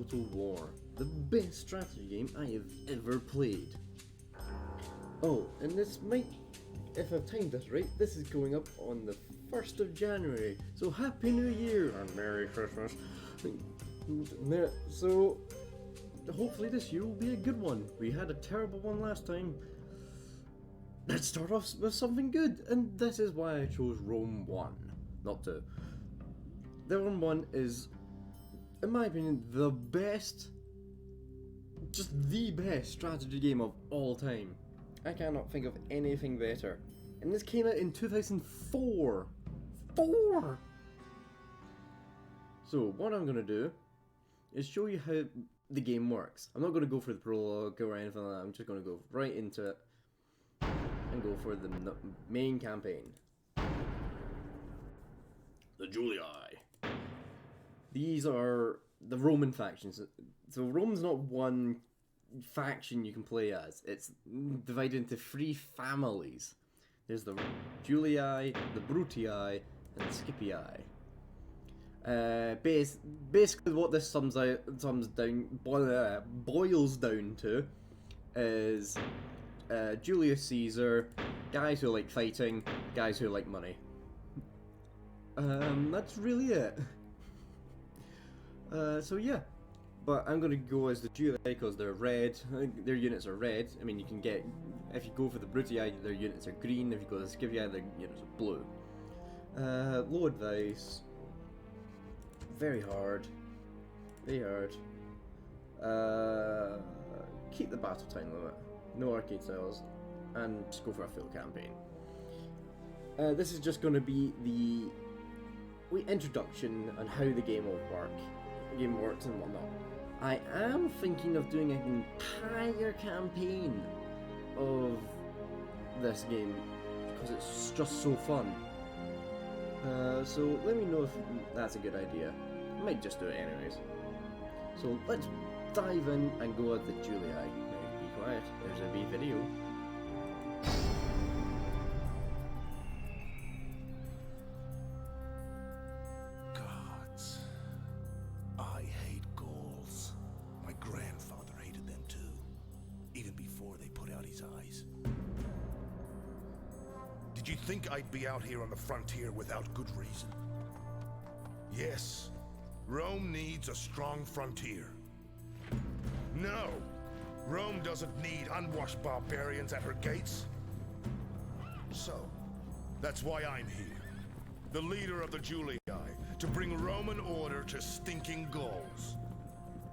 Total War, the best strategy game I have ever played. Oh, and this might, if I've timed this right, this is going up on the 1st of January, so Happy New Year and Merry Christmas. So, hopefully this year will be a good one. We had a terrible one last time. Let's start off with something good, and this is why I chose Rome 1, not 2. The Rome 1 is, in my opinion, the best, just the best strategy game of all time. I cannot think of anything better. And this came out in 2004. 4! So, what I'm going to do is show you how the game works. I'm not going to go for the prologue or anything like that. I'm just going to go right into it and go for the main campaign. The Julii. These are the Roman factions. So Rome's not one faction you can play as. It's divided into 3 families. There's the Julii, the Brutii, and the Scipii. Basically what this boils down to is Julius Caesar, guys who like fighting, guys who like money. That's really it. So yeah, but I'm gonna go as the Julii because they're red. Their units are red. I mean, you can get, if you go for the Brutii, their units are green. If you go to the Scipii, their units are blue. Low advice. Very hard. Very hard. Keep the battle time limit. No arcade styles. And just go for a full campaign. This is just going to be the introduction on how the game will work. The game works and whatnot. I am thinking of doing an entire campaign of this game because it's just so fun. So let me know if that's a good idea. I might just do it anyways. So let's dive in and go at the Julii. Now be quiet, there's a wee video. Gods. I hate Gauls. My grandfather hated them too. Even before they put out his eyes. Did you think I'd be out here on the frontier without good reason? Yes, Rome needs a strong frontier. No, Rome doesn't need unwashed barbarians at her gates. So, that's why I'm here, the leader of the Julii, to bring Roman order to stinking Gauls.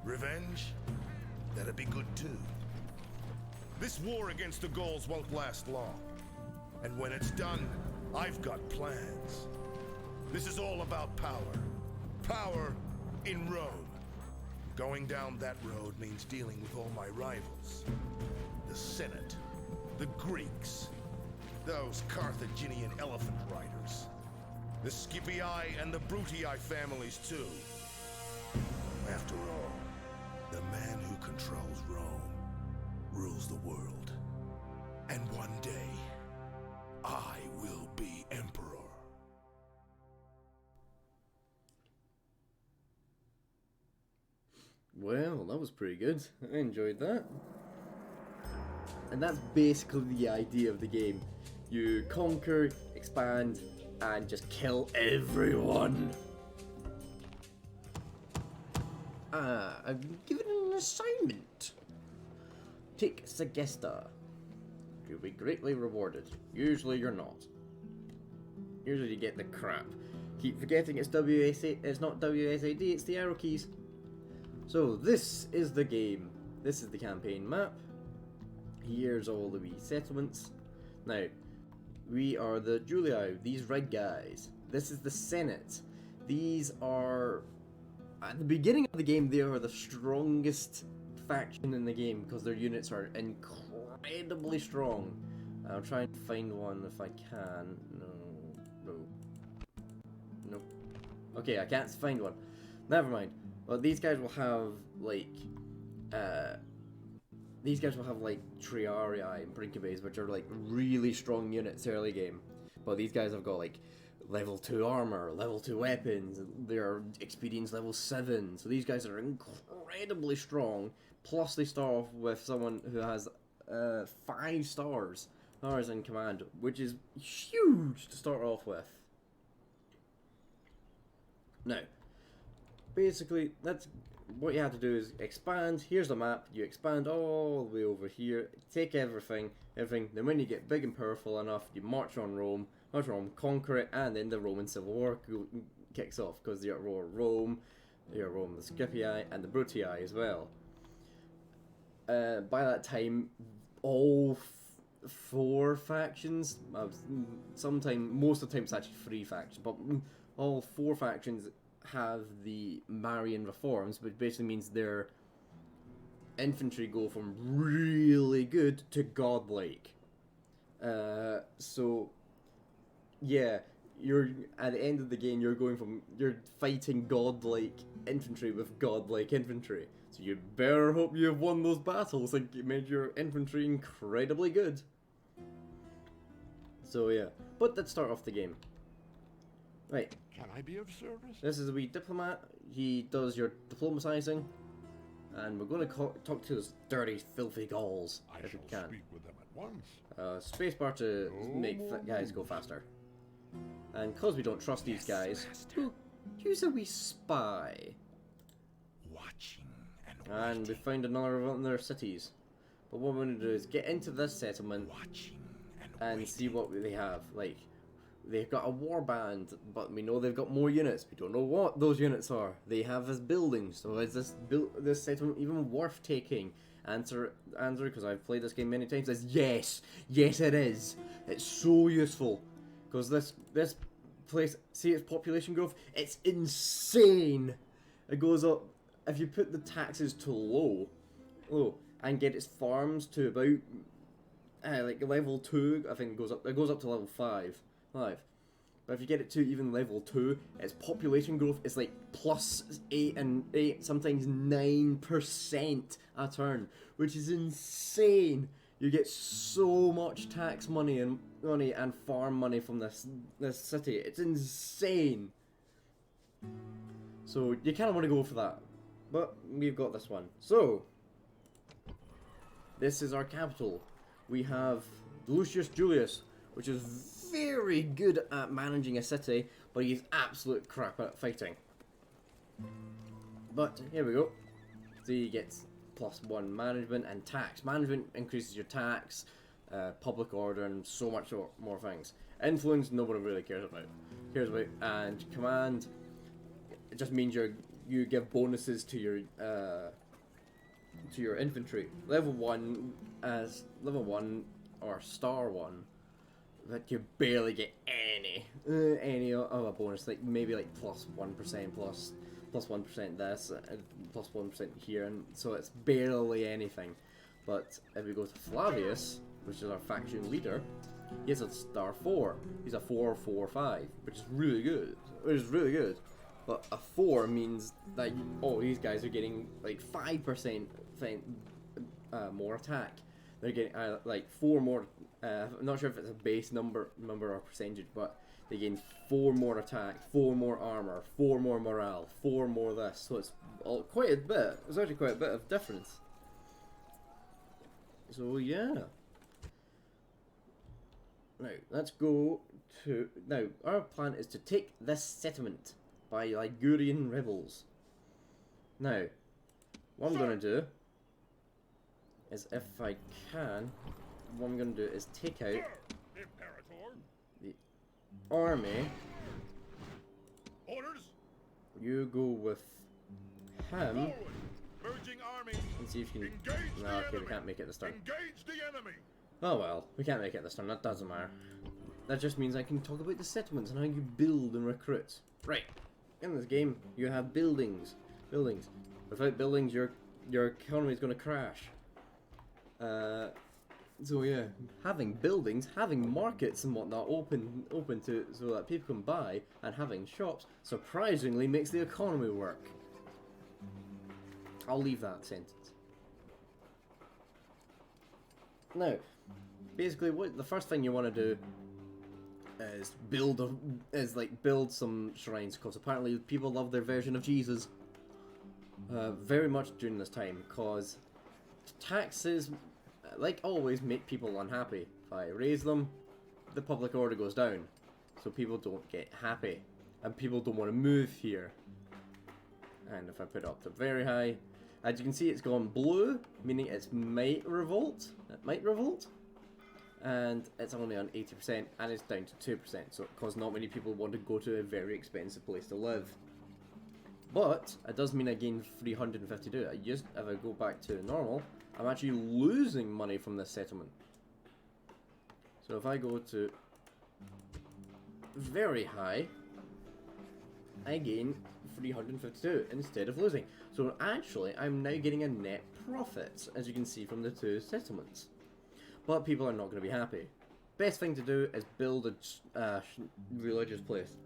Revenge? That'd be good too. This war against the Gauls won't last long. And when it's done, I've got plans. This is all about power. Power in Rome. Going down that road means dealing with all my rivals. The Senate, the Greeks, those Carthaginian elephant riders, the Scipii and the Brutii families too. After all, the man who controls Rome rules the world. And one day, I will be emperor. Well, that was pretty good. I enjoyed that. And that's basically the idea of the game. You conquer, expand, and just kill everyone. I've been given an assignment. Take Segesta. You'll be greatly rewarded. Usually you're not. Usually you get the crap. Keep forgetting it's WSA. It's not WSAD. It's the arrow keys. So this is the game. This is the campaign map. Here's all the wee settlements. Now, we are the Julii. These red guys. This is the Senate. These are, at the beginning of the game, they are the strongest faction in the game because their units are incredibly strong. I'll try and find one if I can. No. Okay, I can't find one. Never mind. Well, these guys will have like Triarii and Brincabes, which are like really strong units early game. But these guys have got like level 2 armor, level 2 weapons, they're experience level 7, so these guys are incredibly strong, plus they start off with someone who has 5 stars in command, which is huge to start off with. Now, basically, that's what you have to do is expand. Here's the map. You expand all the way over here, take everything. Then when you get big and powerful enough, you march on Rome, conquer it, and then the Roman Civil War kicks off, because you're at Rome, the Scipii, and the Brutii as well. By that time, all 4 factions, most of the time it's actually 3 factions, but all 4 factions have the Marian reforms, which basically means their infantry go from really good to godlike. So yeah, you're at the end of the game, you're fighting godlike infantry with godlike infantry. So you better hope you have won those battles and made your infantry incredibly good. So yeah, but let's start off the game. Right. Can I be of service? This is a wee diplomat. He does your diplomatizing, and we're going to talk to those dirty, filthy Gauls if we can. Speak with them at once. Spacebar to make guys go faster. And because we don't trust these guys, use a wee spy. Watching and we found another one of their cities. But what we're going to do is get into this settlement and see what they have. Like, they've got a warband, but we know they've got more units. We don't know what those units are. They have this building, so is this settlement even worth taking? Answer, because I've played this game many times, is yes. Yes, it is. It's so useful. Because this place, see its population growth? It's insane. It goes up, if you put the taxes to low, and get its farms to about, like level 2, I think it goes up to level 5. But if you get it to even level 2, its population growth is like plus 8, sometimes 9% a turn, which is insane. You get so much tax money and farm money from this city. It's insane. So you kind of want to go for that, but we've got this one. So this is our capital. We have Lucius Julius, which is very good at managing a city, but he's absolute crap at fighting. But here we go. So he gets +1 management and tax. Management increases your tax, public order, and so much more things. Influence, nobody really cares about. And command, it just means you give bonuses to your infantry. Level 1 or star 1. That you barely get any of a bonus, like maybe like +1%, plus 1% this, plus 1% here, and so it's barely anything. But if we go to Flavius, which is our faction leader, he has a star 4. He's a 4/4/5, which is really good. But a 4 means that these guys are getting like 5% more attack. They're getting like 4 more. I'm not sure if it's a base number or percentage, but they gain 4 more attack, 4 more armor, 4 more morale, 4 more this. So it's quite a bit. It's actually quite a bit of difference. So yeah. Now let's go to. Now our plan is to take this settlement by Ligurian rebels. Now, what I'm gonna do is, if I can, what I'm going to do is take out the army. Orders. You go with him. Merging armies. And see if you can. Engage No, okay, we can't make it this turn. Engage the enemy. Oh well, we can't make it this turn. That doesn't matter. That just means I can talk about the settlements and how you build and recruit. Right. In this game, you have buildings. Without buildings, your economy is going to crash. So yeah, having buildings, having markets and whatnot open to so that people can buy, and having shops surprisingly makes the economy work. I'll leave that sentence. Now, basically, what the first thing you want to do build some shrines, because apparently people love their version of Jesus very much during this time, because taxes, like always, make people unhappy. If I raise them, the public order goes down, so people don't get happy, and people don't want to move here. And if I put it up to very high, as you can see, it's gone blue, meaning it might revolt. And it's only on 80%, and it's down to 2%, so because not many people want to go to a very expensive place to live. But it does mean I gain 352. If I go back to normal, I'm actually losing money from this settlement. So if I go to very high, I gain 352 instead of losing. So actually, I'm now getting a net profit, as you can see from the two settlements. But people are not going to be happy. Best thing to do is build a religious place.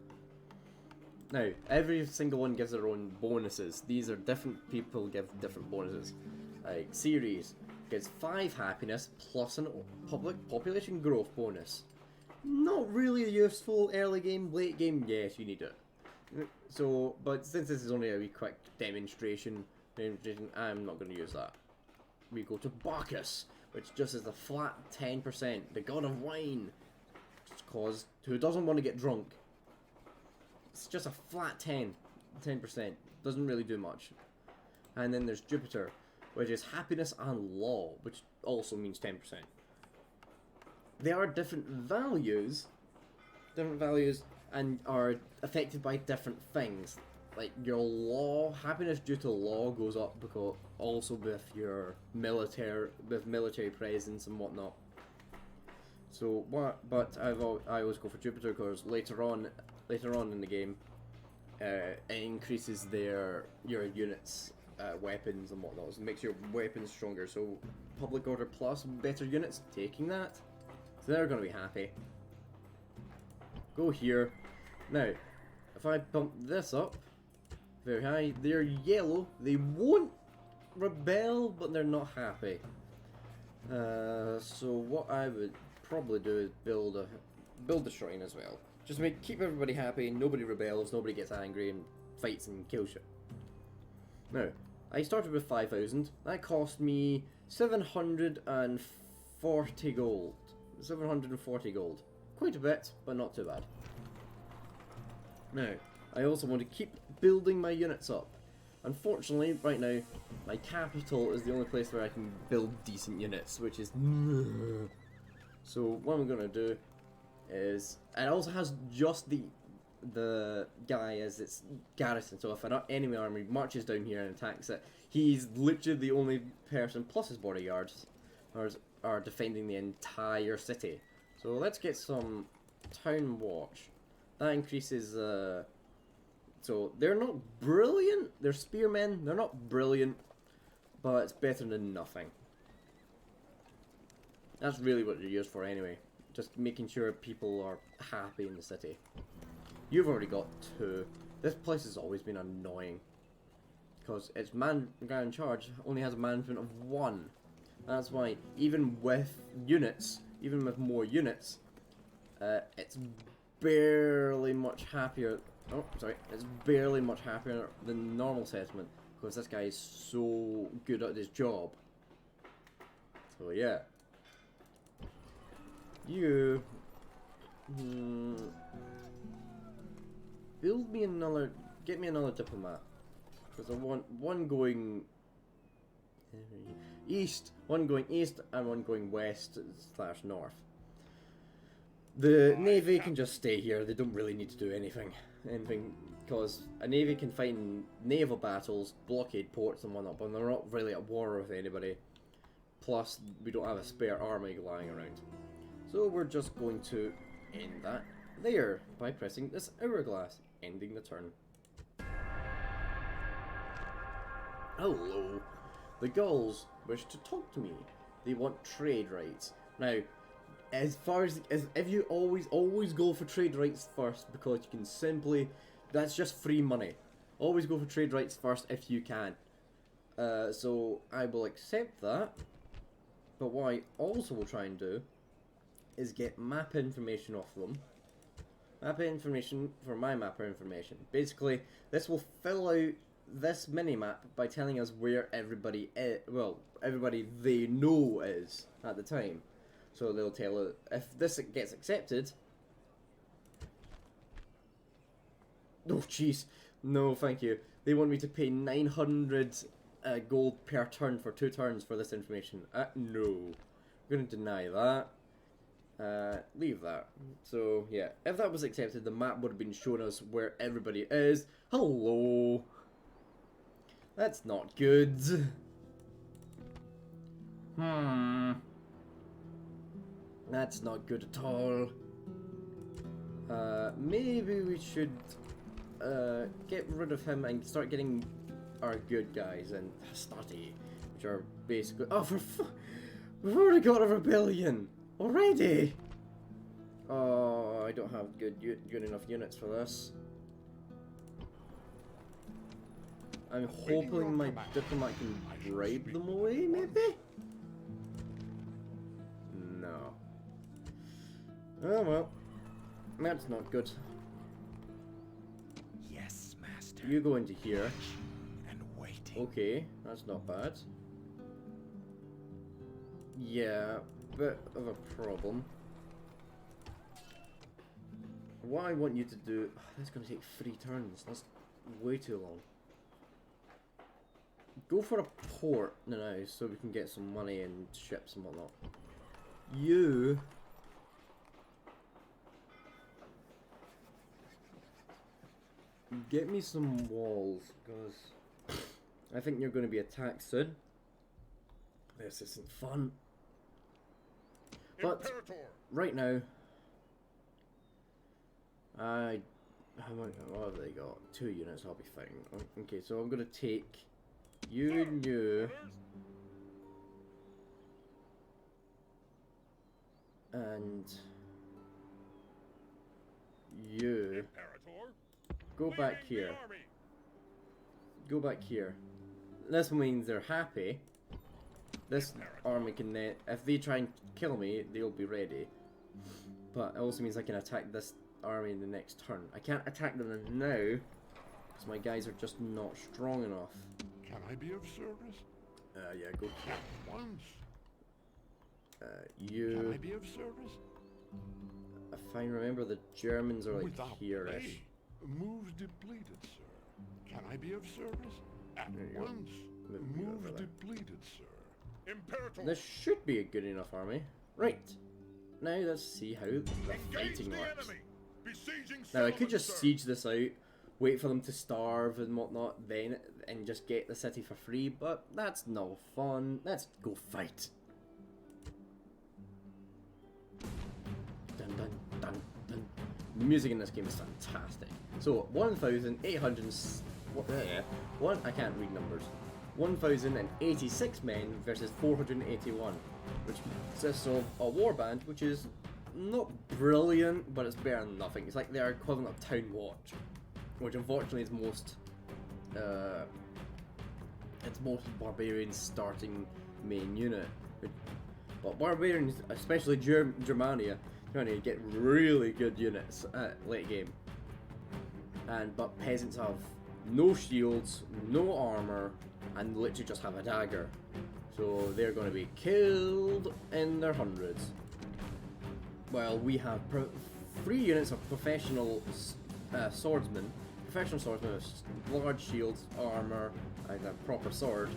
Now, every single one gives their own bonuses. These are different people give different bonuses. Like, Ceres gets 5 happiness plus an public population growth bonus. Not really useful early game, late game, yes, you need it. So, but since this is only a wee quick demonstration, I'm not going to use that. We go to Bacchus, which just is a flat 10%, the god of wine. Cause who doesn't want to get drunk? It's just a flat 10%. Doesn't really do much. And then there's Jupiter, which is happiness and law, which also means 10%. They are different values, and are affected by different things. Like your law, happiness due to law goes up because also with your military presence and whatnot. So but I always go for Jupiter because later on in the game, it increases your units, weapons and whatnot. It makes your weapons stronger. So public order plus better units, taking that. So they're going to be happy. Go here. Now, if I bump this up very high, they're yellow. They won't rebel, but they're not happy. So what I would probably do is build a shrine as well. Just keep everybody happy. Nobody rebels. Nobody gets angry and fights and kills you. Now, I started with 5,000. That cost me 740 gold. 740 gold. Quite a bit, but not too bad. Now, I also want to keep building my units up. Unfortunately, right now, my capital is the only place where I can build decent units, which is... So, what I'm going to do is... It also has just the guy as its garrison, so if an enemy army marches down here and attacks it, he's literally the only person, plus his bodyguards, are defending the entire city. So let's get some town watch. That increases, so they're not brilliant, they're spearmen, they're not brilliant, but it's better than nothing. That's really what they're used for anyway, just making sure people are happy in the city. You've already got 2. This place has always been annoying, because its guy in charge only has a management of 1. That's why, even with more units, it's barely much happier. Oh, sorry, it's barely much happier than normal settlement because this guy is so good at his job. So yeah, you get me another diplomat because I want one going east, one going east, and one going west / north. The navy can just stay here. They don't really need to do anything, because a navy can fight in naval battles, blockade ports and whatnot, but they're not really at war with anybody. Plus, we don't have a spare army lying around. So we're just going to end that there by pressing this hourglass, ending the turn. Hello. The Gauls wish to talk to me. They want trade rights. Now, as if you always go for trade rights first, because you can simply, that's just free money. Always go for trade rights first if you can. So I will accept that. But what I also will try and do is get map information off them, Map information for my mapper information. Basically, this will fill out this mini-map by telling us where everybody is, well, everybody they know is at the time. So they'll tell us, if this gets accepted... Oh jeez, no thank you. They want me to pay 900 gold per turn for 2 turns for this information. No. I'm going to deny that. Leave that. So yeah, if that was accepted, the map would have been showing us where everybody is. Hello. That's not good. That's not good at all. Maybe we should get rid of him and start getting our good guys and Hastati, which are basically... Oh, we've already got a rebellion! Already! Oh, I don't have good enough units for this. I'm hoping my diplomat can bribe them away, maybe? No. Oh well. That's not good. Yes, master. You go into here. And waiting. Okay, that's not bad. Yeah, bit of a problem. What I want you to do... That's going to take 3 turns. That's way too long. Go for a port now so we can get some money and ships and whatnot. You... Get me some walls, because I think you're going to be attacked soon. This isn't fun. But Imperator. right now, what have they got? 2 units, I'll be fine. Okay, so I'm going to take you and you. And you. Go back here. Go back here. This means they're happy. This army can then, if they try and kill me, they'll be ready. But it also means I can attack this army in the next turn. I can't attack them now, because my guys are just not strong enough. Can I be of service? Yeah, go. Once. You... Can I be of service? If I remember, the Germans are like Without here-ish. pay. Moves depleted, sir. Can I be of service? At once. Moves depleted, sir. Imperator. This should be a good enough army. Right. Now let's see how the fighting works. Now I could just siege this out, wait for them to starve and whatnot, and just get the city for free, but that's no fun. Let's go fight. Dun dun dun dun. The music in this game is fantastic. So 1,800. I can't read numbers. 1,086 men versus 481, which consists of a warband, which is not brilliant, but it's better than nothing. It's like their equivalent of Town Watch, which unfortunately is most barbarians' starting main unit. But barbarians, especially Germania, get really good units at late game. But peasants have no shields, no armor, and literally just have a dagger. So they're going to be killed in their hundreds. Well, we have 3 units of professional swordsmen. Professional swordsmen with large shields, armor, and a proper sword.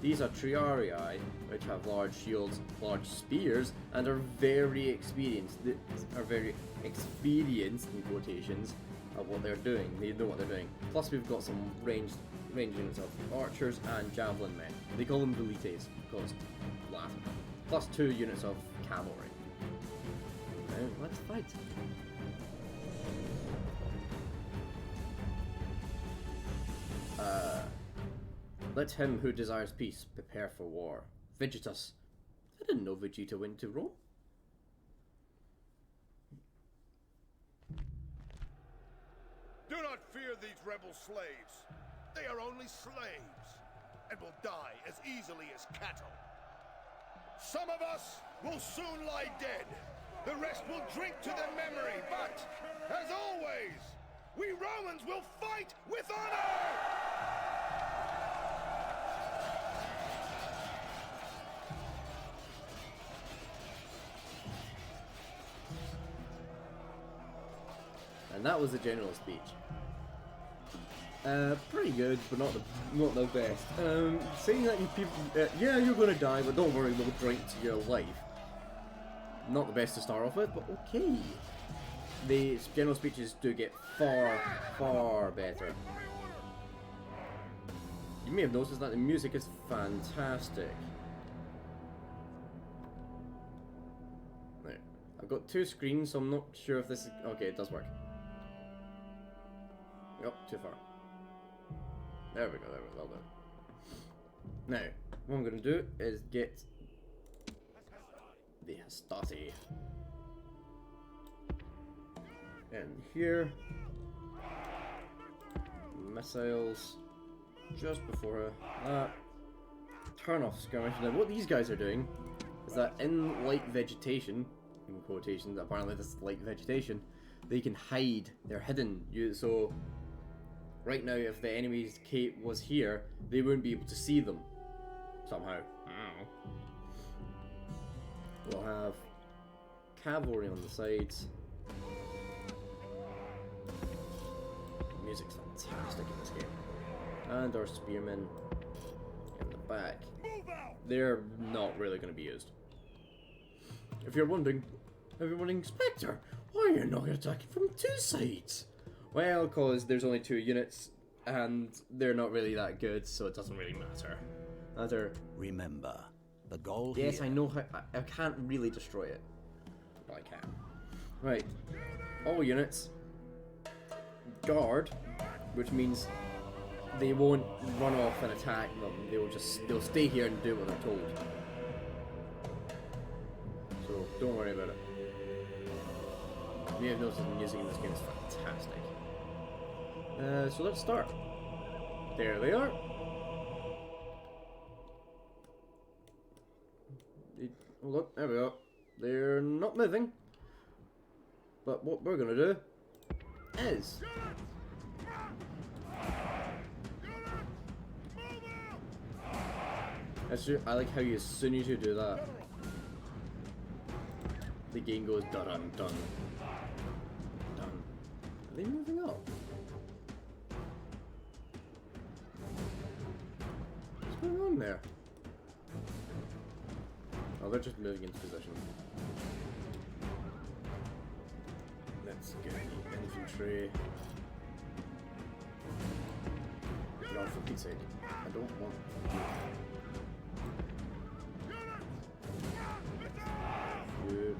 These are Triarii, which have large shields, large spears, and are very experienced. In quotations, of what they're doing. They know what they're doing. Plus, we've got some ranged units of archers and javelin men. They call them velites because Latin. Plus 2 units of cavalry. Now, let's fight. Let him who desires peace prepare for war. Vegetus. I didn't know Vegeta went to Rome. Do not fear these rebel slaves. They are only slaves, and will die as easily as cattle. Some of us will soon lie dead, The rest will drink to their memory, but, as always, we Romans will fight with honor! And that was the general speech. Pretty good, but not the best. Saying that you people, yeah, you're gonna die, but don't worry, we'll drink to your life. Not the best to start off with, but okay. The general speeches do get far better. You may have noticed that the music is fantastic. Right. I've got two screens, so I'm not sure if this is... Okay, it does work. Oh, too far. There we go, well done. Now, what I'm going to do is get the Hastati in here. Missiles just before that. Turn off skirmish. Now, what these guys are doing is that in light vegetation, in quotations, apparently this is light vegetation, they can hide. They're hidden. So right now, if the enemy's cape was here, they wouldn't be able to see them somehow. We'll have cavalry on the sides. Music's fantastic in this game. And our spearmen in the back. They're not really going to be used. If you're wondering, Spectre, why are you not attacking from two sides? Well, because there's only two units, and they're not really that good, so it doesn't really matter. Remember, the goal Yes, here... I know how... I can't really destroy it. Well, I can. Right. All units. Guard, which means they won't run off and attack them. They'll stay here and do what they're told. So, don't worry about it. You may have noticed the music in this game is fantastic. So let's start. There they are. Oh look, there we go. They're not moving. But what we're gonna do is I like how as soon as you do that, the game goes dun dun dun. Are they moving up? What's going on there? Oh, they're just moving into position. Let's get the infantry. Get on for Pete's sake. I don't want... Good.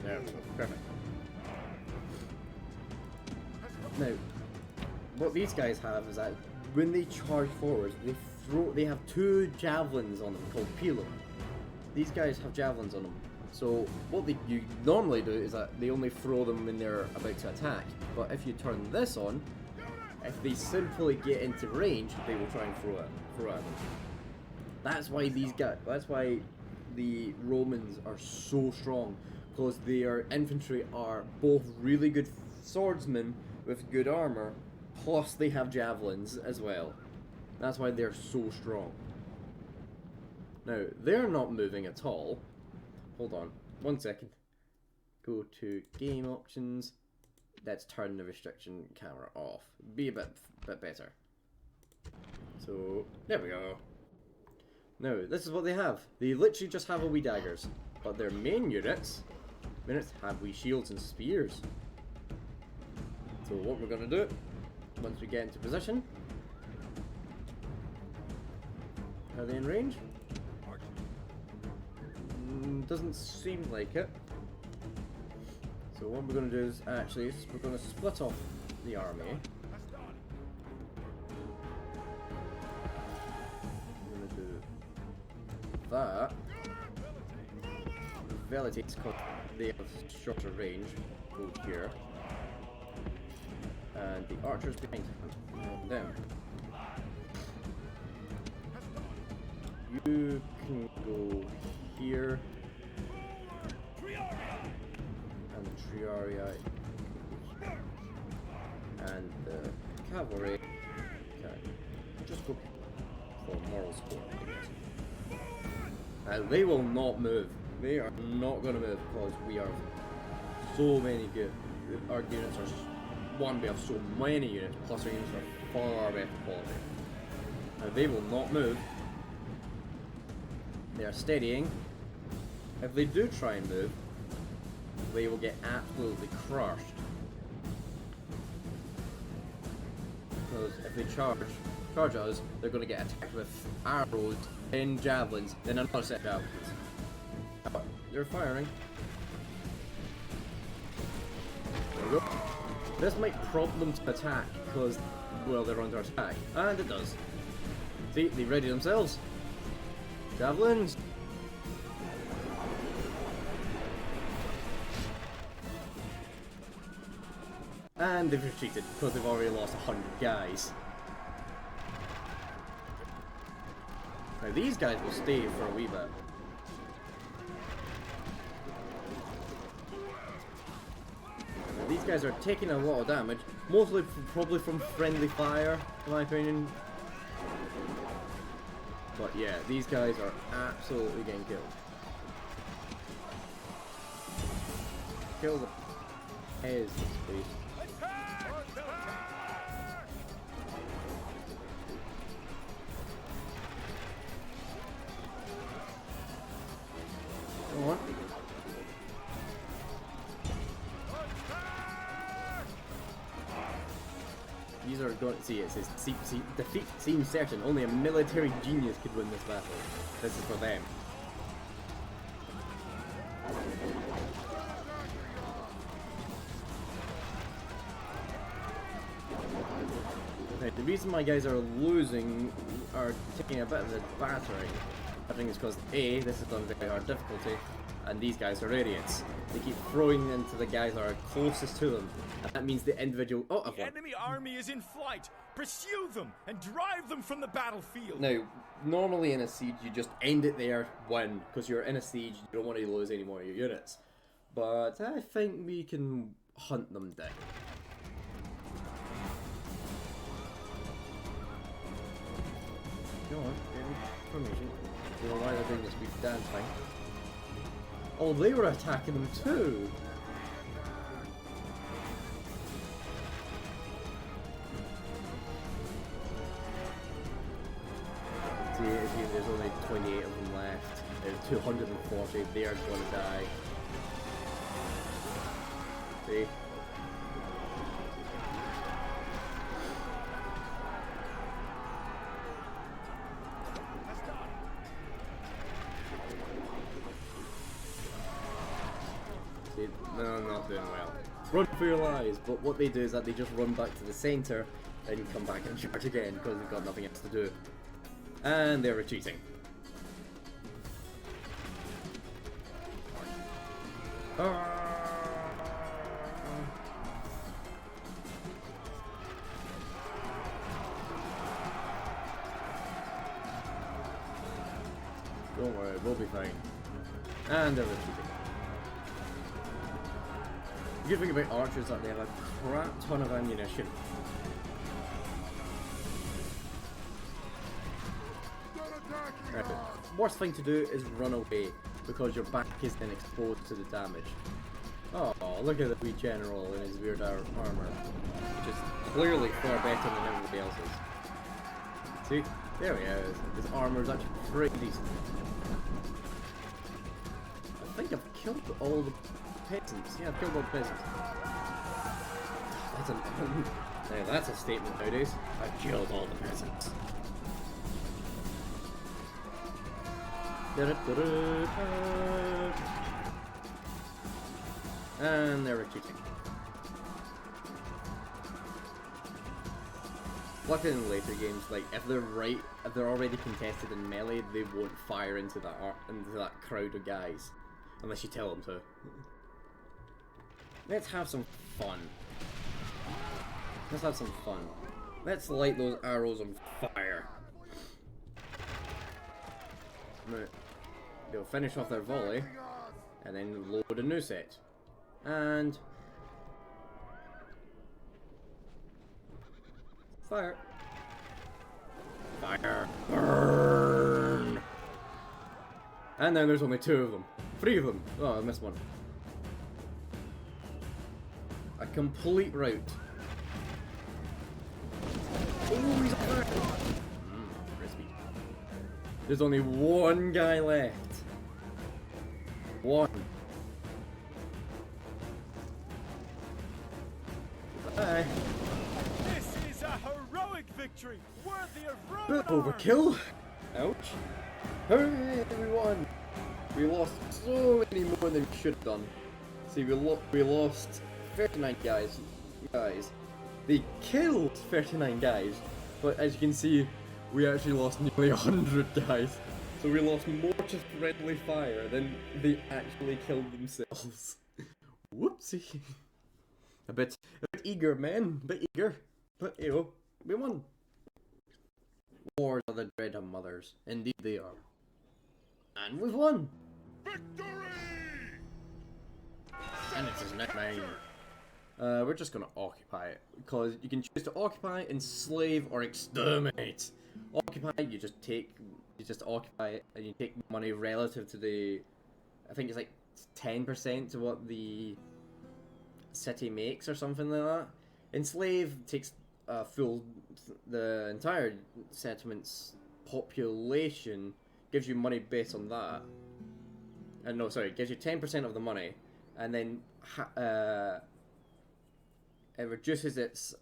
There we go. Perfect. Now, what these guys have is that when they charge forward, they have two javelins on them called pilum. These guys have javelins on them. So what you normally do is that they only throw them when they're about to attack. But if you turn this on, if they simply get into range, they will try and throw at them. That's why the Romans are so strong, because their infantry are both really good swordsmen with good armor, plus they have javelins as well. That's why they're so strong. Now, they're not moving at all. Hold on, 1 second. Go to game options. Let's turn the restriction camera off. Be a bit better. So, there we go. Now, this is what they have. They literally just have a wee daggers. But their main units have wee shields and spears. So what we're going to do, once we get into position... Are they in range? Doesn't seem like it. So what we're going to do is we're going to split off the army. We're going to do that. Velitate's they have shorter range, go here. And the archers behind them. You can go here. And the Triarii. And the cavalry can just go for moral score, I guess. They will not move. They are not going to move because we are so many good. Our units are one. We have so many units. Plus our units are far better quality. Now they will not move. They are steadying. If they do try and move, they will get absolutely crushed. Because if they charge us, they're going to get attacked with arrows, then javelins, then another set of javelins. Oh, they're firing. There we go. This might prompt them to attack because, well, they're under attack. And it does. See, they ready themselves. Javelins. And they've retreated because they've already lost 100 guys. Now these guys will stay for a wee bit. Now, these guys are taking a lot of damage, mostly probably from friendly fire, in my opinion. But yeah, these guys are absolutely getting killed. Kill the peasants, please. Go on. These are going to see it says defeat seems certain. Only a military genius could win this battle. This is for them. Right, the reason my guys are losing, are taking a bit of the battering, I think it's because A, this is on very hard difficulty, and these guys are idiots. They keep throwing into the guys that are closest to them. And that means the individual. Oh, I've The won. enemy army is in flight. Pursue them and drive them from the battlefield. Now, normally in a siege, you just end it there, win, because you're in a siege. You don't want to lose any more of your units. But I think we can hunt them down. Go on, baby. Formation. You know why they're doing this weird dance thing. Oh, they were attacking them too! See, there's only 28 of them left. There's 240, they are going to die. See? No, I'm not doing well. Run for your lives, but what they do is that they just run back to the centre and come back and charge again because they've got nothing else to do. And they're retreating. Don't worry, we'll be fine. And they're retreating. The good thing about archers is that they have a crap ton of ammunition. Right, worst thing to do is run away because your back is then exposed to the damage. Oh, look at the wee general in his weird armor, which is clearly far better than everybody else's. See, there he is. His armor is actually pretty decent. I think I've killed all the peasants. Yeah, I've killed all the peasants. That's a statement nowadays. I've killed all the peasants. And they're retreating. Luckily in later games, like if they're already contested in melee, they won't fire into that crowd of guys, unless you tell them to. Let's have some fun. Let's have some fun. Let's light those arrows on fire. Right. They'll finish off their volley, and then load a new set. And... fire. Fire. Burn! And then there's only 2 of them. 3 of them. Oh, I missed one. A complete route. Oh, he's on fire! Crispy. There's only 1 guy left. 1. Bye. This is a heroic victory, worthy of Roman Overkill! Ouch. Hooray, we won! We lost so many more than we should have done. See, we lost 39 guys. They killed 39 guys, but as you can see, we actually lost nearly 100 guys. So we lost more to friendly fire than they actually killed themselves. Whoopsie. A bit eager, man. A bit eager. But, you know, we won. Wars are the dread of mothers. Indeed they are. And we've won! Victory! And it's his nickname. We're just gonna occupy it, because you can choose to occupy, enslave, or exterminate. Occupy, you just occupy it, and you take money relative to the, I think it's like 10% to what the city makes or something like that. Enslave takes the entire settlement's population, gives you money based on that. No, sorry, it gives you 10% of the money, and then it reduces its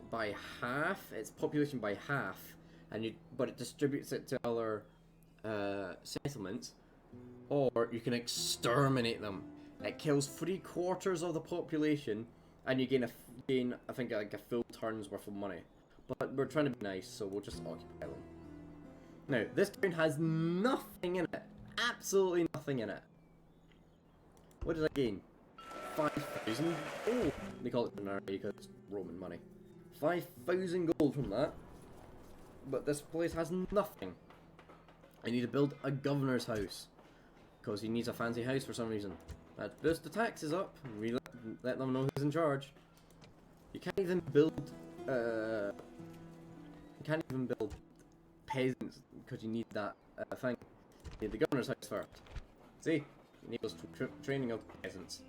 by half, its population by half, but it distributes it to other settlements, or you can exterminate them. It kills 3/4 of the population, and you gain I think like a full turn's worth of money. But we're trying to be nice, so we'll just occupy them. Now, this town has nothing in it. Absolutely nothing in it. What did I gain? 5,000. Oh, they call it denarii because it's Roman money. 5,000 gold from that. But this place has nothing. I need to build a governor's house, because he needs a fancy house for some reason. Let's boost the taxes up. We let them know who's in charge. You can't even build. Peasants, because you need that thing. You need the governor's house first. See, you need those training of peasants.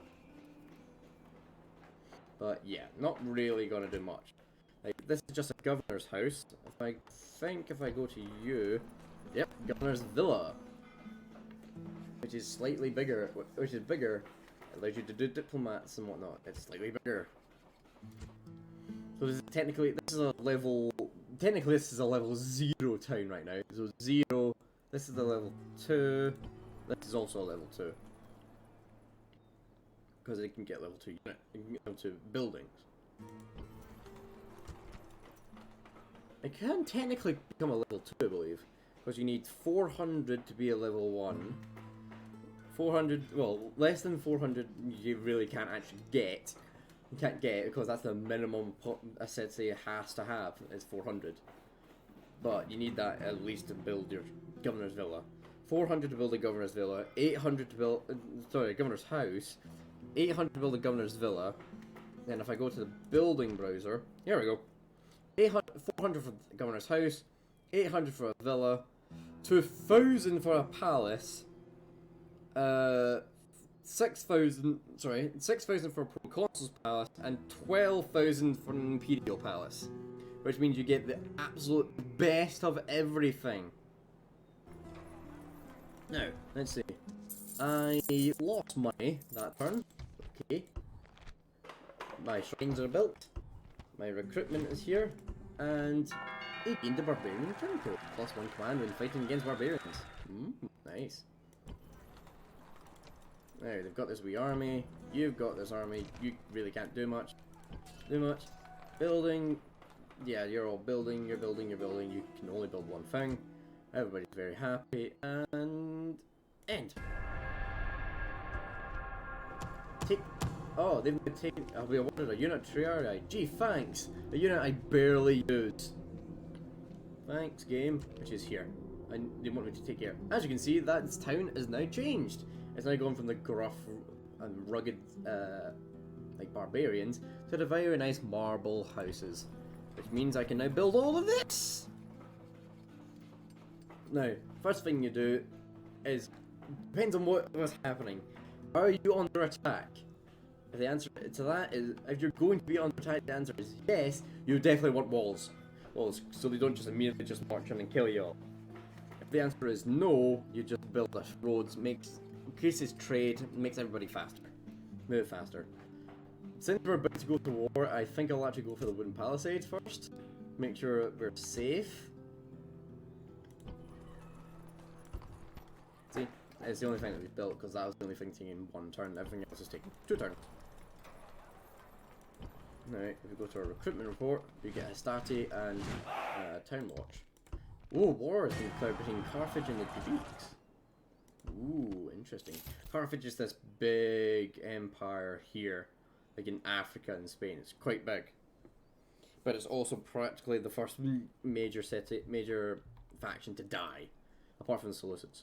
But yeah, not really gonna do much. Like, this is just a governor's house. If I go to you, yep, governor's villa, which is slightly bigger. Which is bigger. It allows you to do diplomats and whatnot. It's slightly bigger. So this is a level. Technically, this is a level 0 town right now. So 0. This is the level 2. This is also a level 2. Because it can get level 2 unit. It can get level 2 buildings. It can technically become a level 2, I believe. Because you need 400 to be a level 1. 400, well, less than 400 you really can't actually get. You can't get it because that's the minimum a city has to have, is 400. But you need that at least to build your governor's villa. 400 to build a governor's villa, 800 to build, a governor's house, 800 to build a governor's villa. Then if I go to the building browser, here we go. 400 for the governor's house, 800 for a villa, 2,000 for a palace, 6,000 for a proconsul's palace, and 12,000 for an imperial palace, which means you get the absolute best of everything. Now, let's see. I lost money that turn. Okay. My shrines are built. My recruitment is here, and I gained the barbarian turncoat. +1 command when fighting against barbarians. Nice. Now, they've got this wee army, you've got this army, you really can't do much. Building, yeah, you're all building, you're building, you can only build one thing. Everybody's very happy, and end. Take Oh, they've taken. We awarded a unit triage. Gee, thanks. A unit I barely use. Thanks, game, which is here. And they want me to take care. As you can see, that town is now changed. It's now gone from the gruff and rugged, like barbarians, to the very nice marble houses, which means I can now build all of this. Now, first thing you do is depends on what was happening. Are you under attack? If the answer to that is, if you're going to be under attack, the answer is yes. You definitely want walls, so they don't just immediately just march in and kill you all. If the answer is no, you just build the roads, increases trade, makes everybody faster, move faster. Since we're about to go to war, I think I'll actually go for the wooden palisades first. Make sure we're safe. See, it's the only thing that we built because that was the only thing taking 1 turn. Everything else is taking 2 turns. Now, if we go to our recruitment report, we get a Hastati and Town Watch. Ooh, war has been declared between Carthage and the Greeks. Ooh, interesting. Carthage is this big empire here, like in Africa and Spain. It's quite big. But it's also practically the first major faction to die, apart from the Seleucids.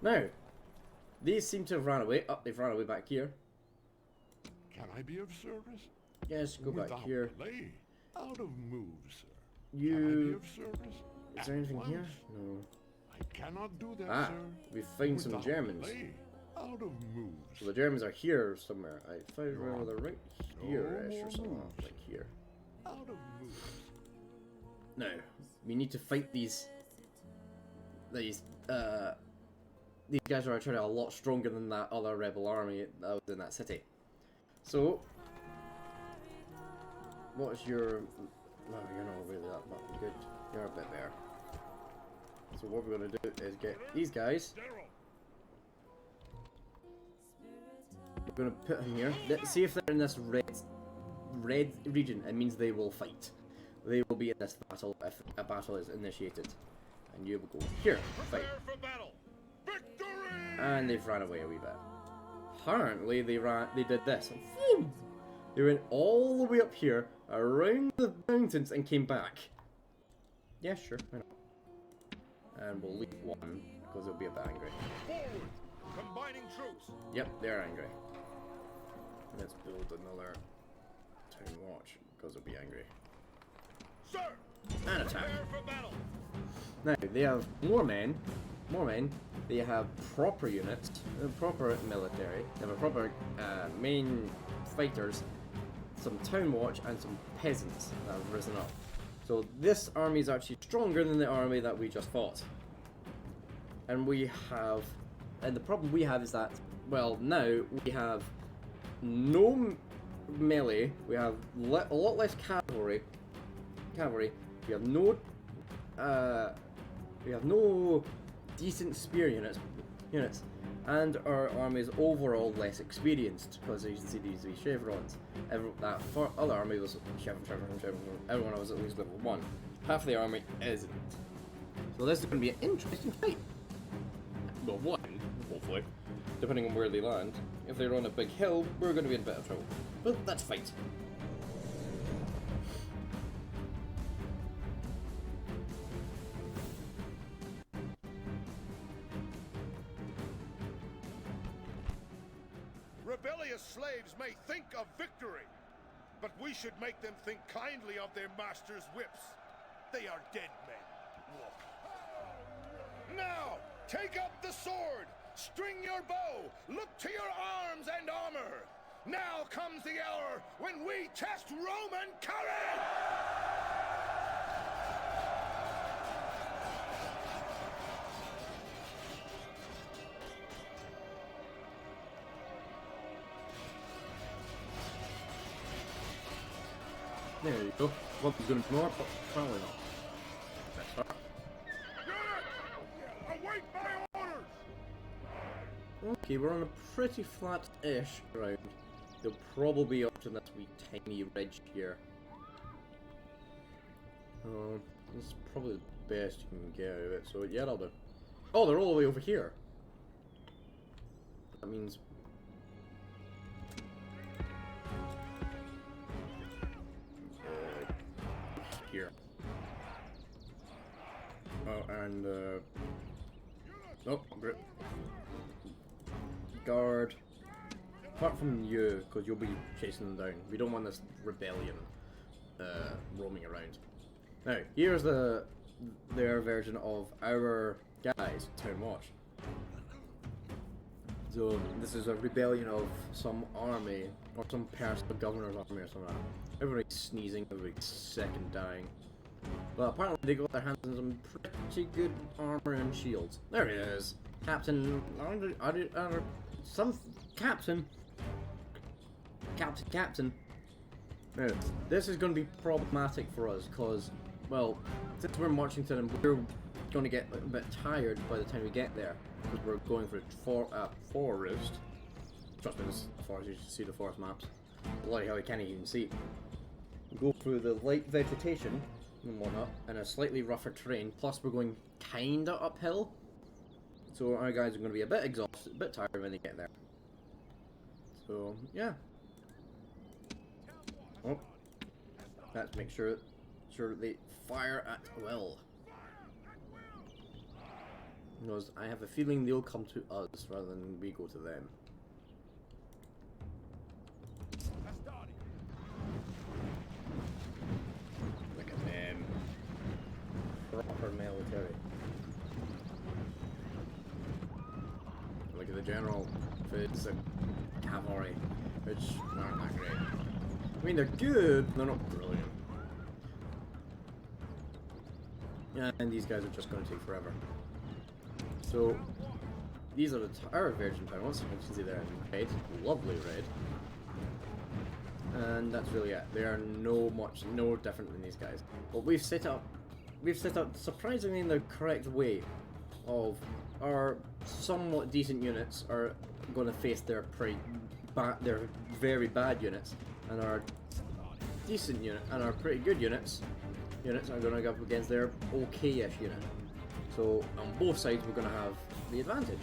Now, these seem to have ran away. Oh, they've ran away back here. Can I be of service? Yes, go back Without here. delay. Out of moves, sir. You... Can I be of service? Is there anything here? No. I cannot do that, Ah, sir. we found some Without Germans. delay. Out of moves. So the Germans are here somewhere. I found where they're right here-ish or more something moves. like here. Out of moves. Now, we need to fight these guys are actually a lot stronger than that other rebel army that was in that city. So, what's your... No, you're not really that much good. You're a bit better. So what we're going to do is get these guys. We're going to put them here. See if they're in this red region. It means they will fight. They will be in this battle if a battle is initiated. And you will go here, fight. Prepare for battle. Victory! And they've ran away a wee bit. Apparently they did this. They went all the way up here, around the mountains, and came back. Yeah, sure, why not? And we'll leave one, because they'll be a bit angry. Forward! Combining troops! Yep, they're angry. Let's build another town watch, because they'll be angry. Sir! And attack. Prepare for battle! Now, they have more men, they have proper units, proper military, they have a proper main fighters, some town watch, and some peasants that have risen up. So this army is actually stronger than the army that we just fought. And the problem we have is that, well, now we have no melee, we have a lot less cavalry, we have no decent spear units, and our army is overall less experienced, because you can see these chevrons. Other army was chevron, everyone was at least level 1. Half the army isn't. So this is going to be an interesting fight. Well, one, hopefully, depending on where they land. If they're on a big hill, we're going to be in a bit of trouble. But let's fight. Rebellious slaves may think of victory, but we should make them think kindly of their masters' whips. They are dead men. Now, take up the sword, string your bow, look to your arms and armor. Now comes the hour when we test Roman courage! There you go. What was going to be more? Probably not. Let's start. Await my orders! Okay, we're on a pretty flat-ish ground. They'll probably be up to this wee tiny ridge here. This is probably the best you can get out of it, so yeah, that'll do. Oh, they're all the way over here. That means... Oh, and oh, grip. Guard. Apart from you, because you'll be chasing them down. We don't want this rebellion roaming around. Now, here's their version of our guys, Town Watch. So this is a rebellion of some army, or some personal governor's army or something like that. Everybody's sneezing, everybody's sick and dying. But apparently they got their hands on some pretty good armor and shields. There he is. Captain... some... Captain... Captain. Now, this is going to be problematic for us, because, well, since we're marching to them, we're going to get a bit tired by the time we get there. Because we're going for a forest. Trust me, this is a forest, you should see the forest maps. Bloody hell, you can't even see. We go through the light vegetation and whatnot, and a slightly rougher terrain, plus we're going kinda uphill. So our guys are going to be a bit exhausted, a bit tired when they get there. So, yeah. Oh. Let's make sure that they fire at will. Because I have a feeling they'll come to us rather than we go to them. Look at them. Proper military. Look at the general. It's a cavalry, which aren't that great. I mean, they're good, they're not brilliant. Yeah, and these guys are just going to take forever. So, these are the our version panels. You can see they're in red, lovely red. And that's really it. They are no different than these guys. But we've set up surprisingly in the correct way of our somewhat decent units are going to face their very bad units, and our decent unit and our pretty good units are going to go up against their okay-ish unit. So on both sides we're going to have the advantage.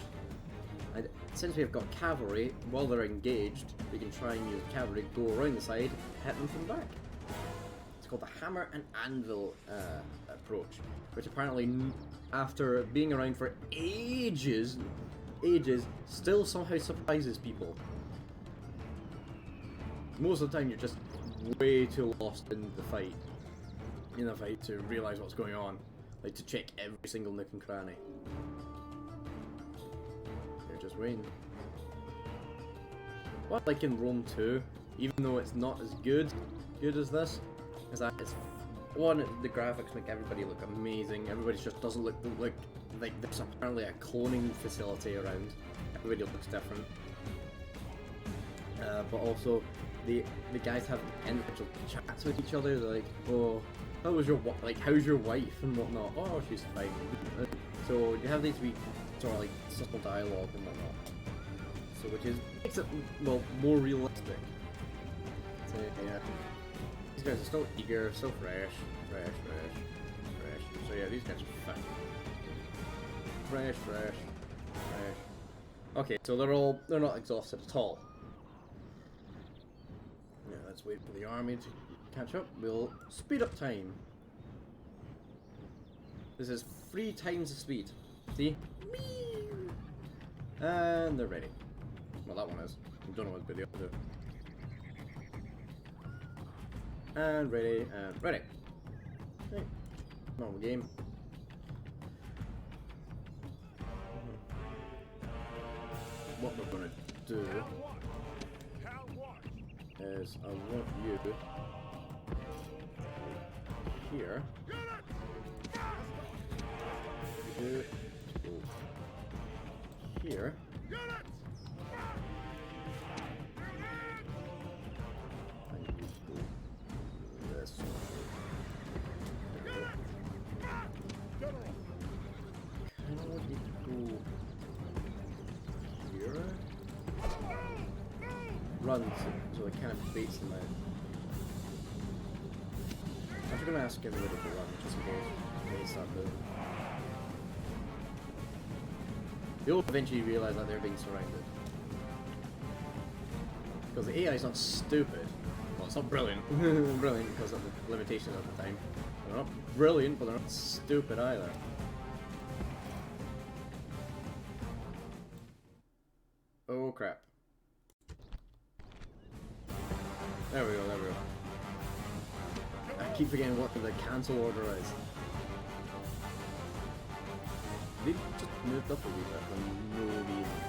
And since we've got cavalry, while they're engaged, we can try and use cavalry, go around the side, hit them from back. It's called the hammer and anvil approach, which apparently, after being around for ages, still somehow surprises people. Most of the time you're just way too lost in the fight to realise what's going on. Like, to check every single nook and cranny. You're just waiting. What I like in Rome 2, even though it's not as good as this, is that it's one, the graphics make everybody look amazing. Everybody just doesn't look like there's apparently a cloning facility around. Everybody looks different. But also the guys have individual chats with each other. They're like, oh, how's your wife and whatnot? Oh, she's fine. So you have these wee sort of like subtle dialogue and whatnot. So which makes it more realistic. So yeah, these guys are still eager, still fresh. So yeah, these guys are fine. Fresh. Okay, so they're not exhausted at all. Yeah, let's wait for the army to catch up. We'll speed up time. This is 3 times the speed. See? And they're ready. Well, that one is. I don't know what the other two. And ready, and ready. Okay. Normal game. What we're gonna do is I want you here. You go here. And you go this way. Kind of want you to go here. Run so it kind of baits them out. I'm just gonna ask everybody to run just in case they start moving. You'll eventually realise that they're being surrounded. Because the AI is not stupid. Well, it's not brilliant. Brilliant because of the limitations of the time. They're not brilliant, but they're not stupid either. crap. There we go, there we go. I keep forgetting what the cancel order is. They just moved up a wee bit for no reason.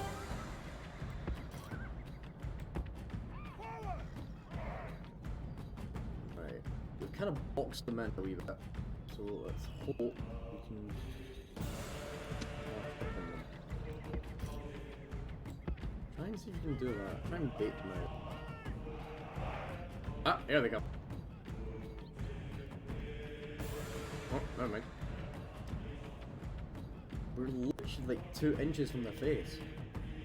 Right, we've kind of boxed them in a wee bit. So let's hope we can... Try and see if you can do that. Try and bait them out. Ah, here they come. Oh, never mind. We're literally like 2 inches from their face.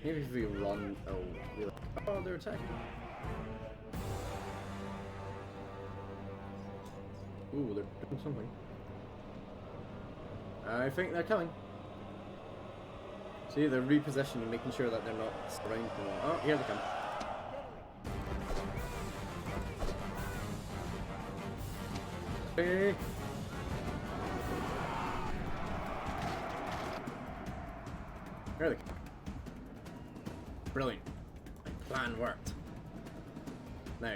Maybe if we run, oh, we're like, oh, they're attacking. Ooh, they're doing something. I think they're coming. See, they're repositioning, making sure that they're not surrounding. Oh, here they come. Hey. There they come. Brilliant. My plan worked. Now.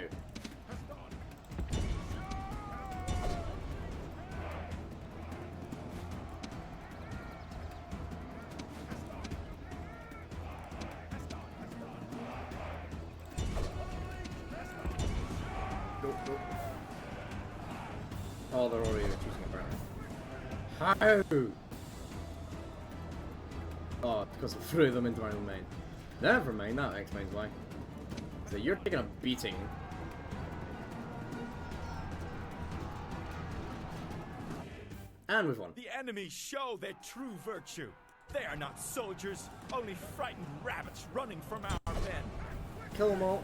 Go, go. Oh, they're already choosing a burner. How? Oh, because I threw them into my own main. Never mind, that explains why. So you're taking a beating. And we've won. The enemy show their true virtue. They are not soldiers, only frightened rabbits running from our men. Kill them all.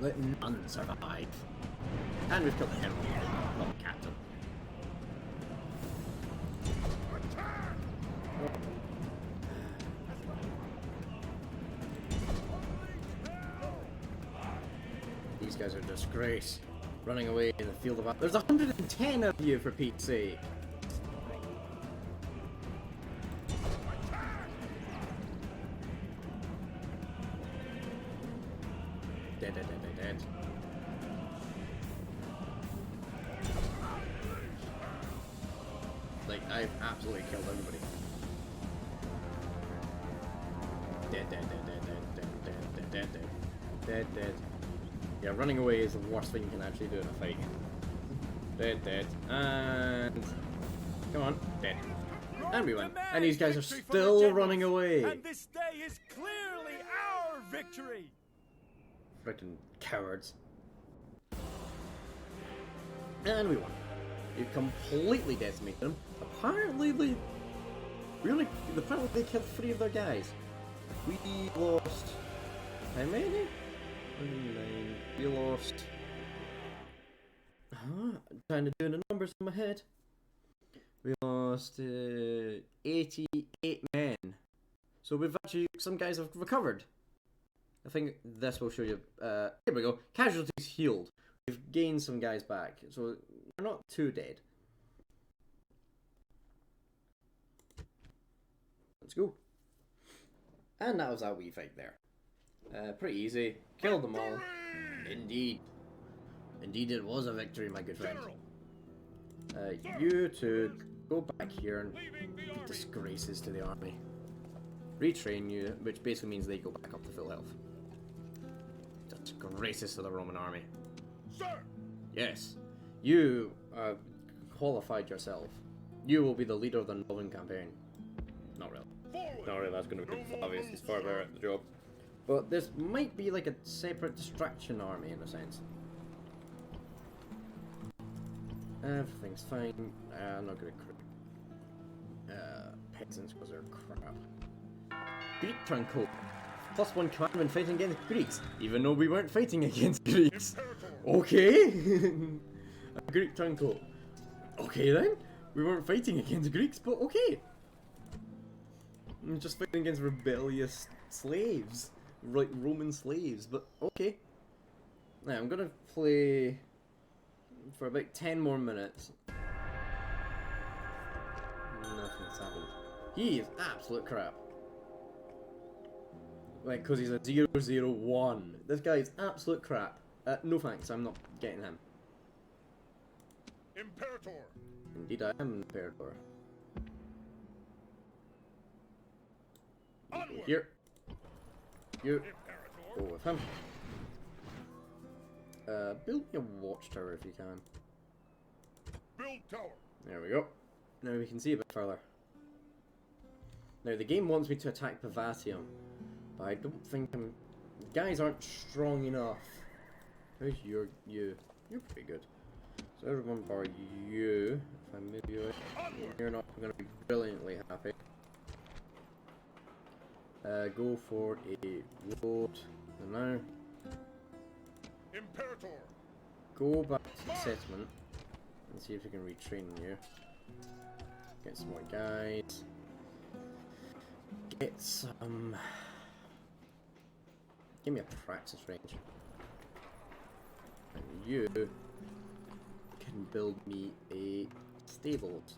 Let none survive. And we've killed the general, not the captain. These guys are a disgrace. Running away in the field of battle. There's 110 of you, for Pete's sake. Dead, dead, dead, dead, dead. Like, I've absolutely killed everybody. Dead, dead, dead, dead, dead, dead, dead, dead, dead, dead, dead. Yeah, running away is the worst thing you can actually do in a fight. Dead, dead, and... Come on, dead. And we win. And these guys are still running away. And this day is clearly our victory. Freaking cowards. And we won. You completely decimated them. Apparently they killed 3 of their guys. We lost how many? 9. We lost I'm trying to do the numbers in my head. We lost 88 men. So we've actually, some guys have recovered. I think this will show you. Here we go. Casualties healed. We've gained some guys back, so we're not too dead. Let's go. And that was our wee fight there. Pretty easy. Killed them all. Indeed. Indeed it was a victory, my good friend. You two go back here and be disgraces to the army. Retrain you, which basically means they go back up to full health. Disgraces to the Roman army. Sir! Yes. You qualified yourself. You will be the leader of the Northern campaign. Not really. Forward! Not really, that's going to be obvious. He's far better at the job. But this might be like a separate distraction army in a sense. Everything's fine. I'm not going to peasants because they're crap. Greek turncoat. +1 command when fighting against Greeks, even though we weren't fighting against Greeks. Okay. A Greek turncoat. Okay then. We weren't fighting against Greeks, but okay. I'm just fighting against rebellious slaves. Like Roman slaves, but okay. Now I'm gonna play for about 10 more minutes. nothing's happened. He is absolute crap. Like, because he's a 001. This guy is absolute crap. No thanks, I'm not getting him. Imperator! Indeed, I am an Imperator. Onward! Here. You Imperator! go with him. Build me a watchtower if you can. Build tower! There we go. Now we can see a bit further. Now the game wants me to attack Pavatium, but I don't think I'm... Guys aren't strong enough. How's you? You're pretty good. So everyone bar you. If I move you out, you're not going to be brilliantly happy. Go for a road. And now, Imperator! go back to the settlement and see if we can retrain you. Get some more guys. Get some... Give me a practice range. And you can build me a stables.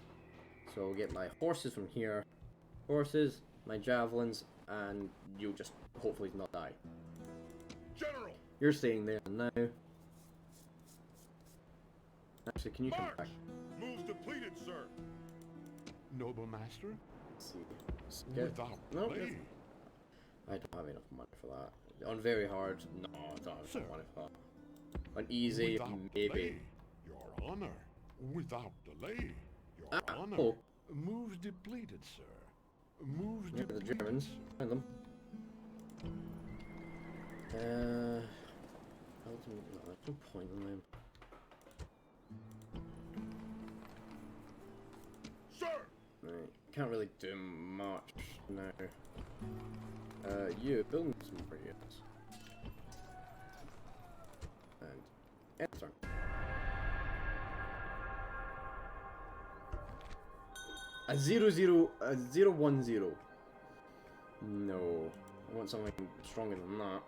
So I'll get my horses from here. Horses, my javelins, and you'll just hopefully not die. General! You're staying there now. Actually, can you come back? Moves depleted, sir! Noble master, Let's see. Let's get... without No, delay. I don't have enough money for that. On very hard, no, I don't have Sir. enough money for that. On easy, Without maybe. delay, your honor. Without delay, your honor. Oh, Moves depleted, sir. Moves yeah, the depleted, Germans. sir. Find them. Ultimately, no, there's no point in them. Sir! Right, can't really do much now. You building some more units. And end turn. A 0-1-0. No, I want something stronger than that.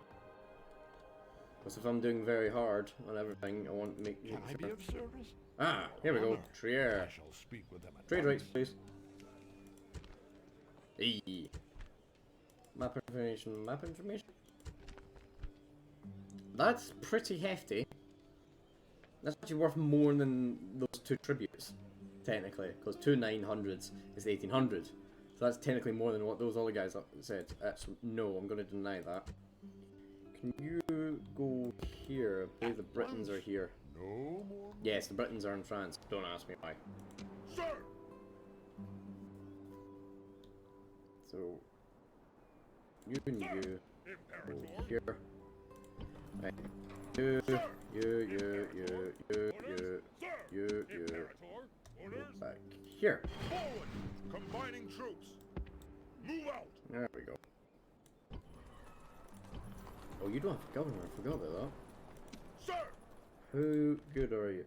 Because if I'm doing very hard on everything, I want to make Can I be sure. of service? Ah, here we go. Honor. Trier. I shall speak with them at Trade once. rights, please. Hey. Map information, map information. That's pretty hefty. That's actually worth more than those two tributes, technically, because 2 900s is 1800. So that's technically more than what those other guys said. So no, I'm going to deny that. Can you go here? I believe the Britons are here. No more. Yes, the Britons are in France. Don't ask me why. Sir! So, you and you go Imperator! here. Right. You. Sir! Sir! You. Imperator! Go Orders! back here. Forward! Combining troops! Move out! There we go. Oh, you don't have a governor. I forgot about that. Sir! How good are you?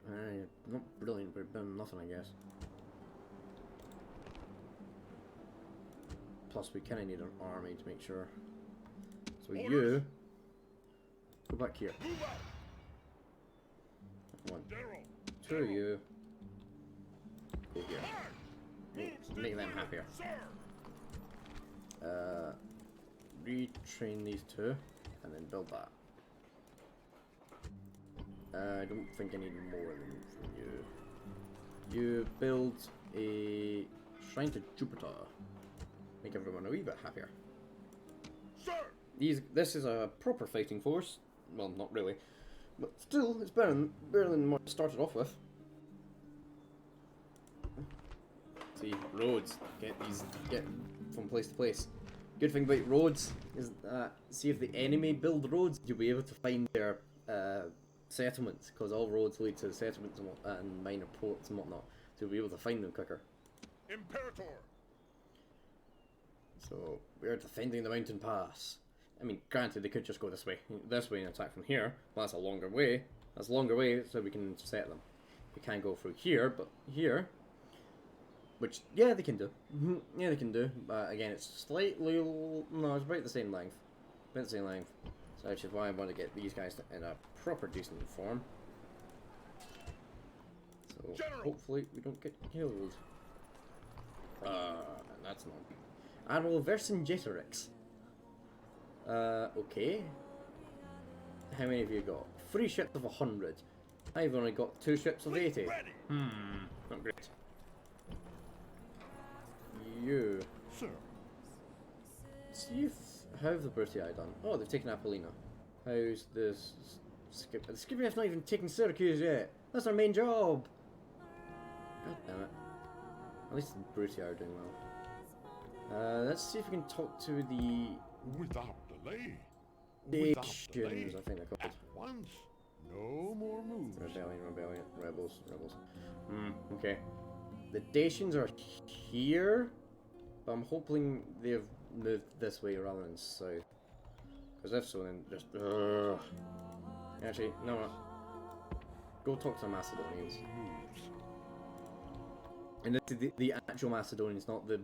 Not brilliant, but better than nothing, I guess. Plus, we kind of need an army to make sure. So Orders. you go back here. Move out! One, General! two of you go here. Hard! Moves Make them depleted, happier. Sir! Retrain these two, and then build that. I don't think I need more than from you. You build a shrine to Jupiter. Make everyone a wee bit happier. Sir! This is a proper fighting force. Well, not really, but still, it's better than what it started off with. See, roads. Get from place to place. Good thing about roads is that, see if the enemy build roads, you'll be able to find their settlements, because all roads lead to settlements and minor ports and whatnot, so you'll be able to find them quicker. Imperator! So, we're defending the mountain pass. I mean, granted, they could just go this way and attack from here, but that's a longer way. That's a longer way, so we can intercept them. We can't go through here, but here, which, yeah, they can do. Yeah, they can do, but again, it's slightly, no, it's about the same length. About the same length. So which is why I want to get these guys in a proper decent form. So, General. hopefully we don't get killed. That's not. Admiral Vercingetorix. Okay. How many have you got? 3 ships of 100. I've only got 2 ships of 80. Not great. You. Sir. See if how have the Brutii done? Oh, they've taken Apollina. How's this? The Scipios not even taken Syracuse yet. That's our main job. God damn it. At least the Brutii are doing well. Let's see if we can talk to the Without delay. Dacians, I think they're called. At once. No more moves. Rebellion, rebels. Okay. The Dacians are here, but I'm hoping they've moved this way rather than south. Because if so, then just... Actually, no. Go talk to the Macedonians. And this is the actual Macedonians, not the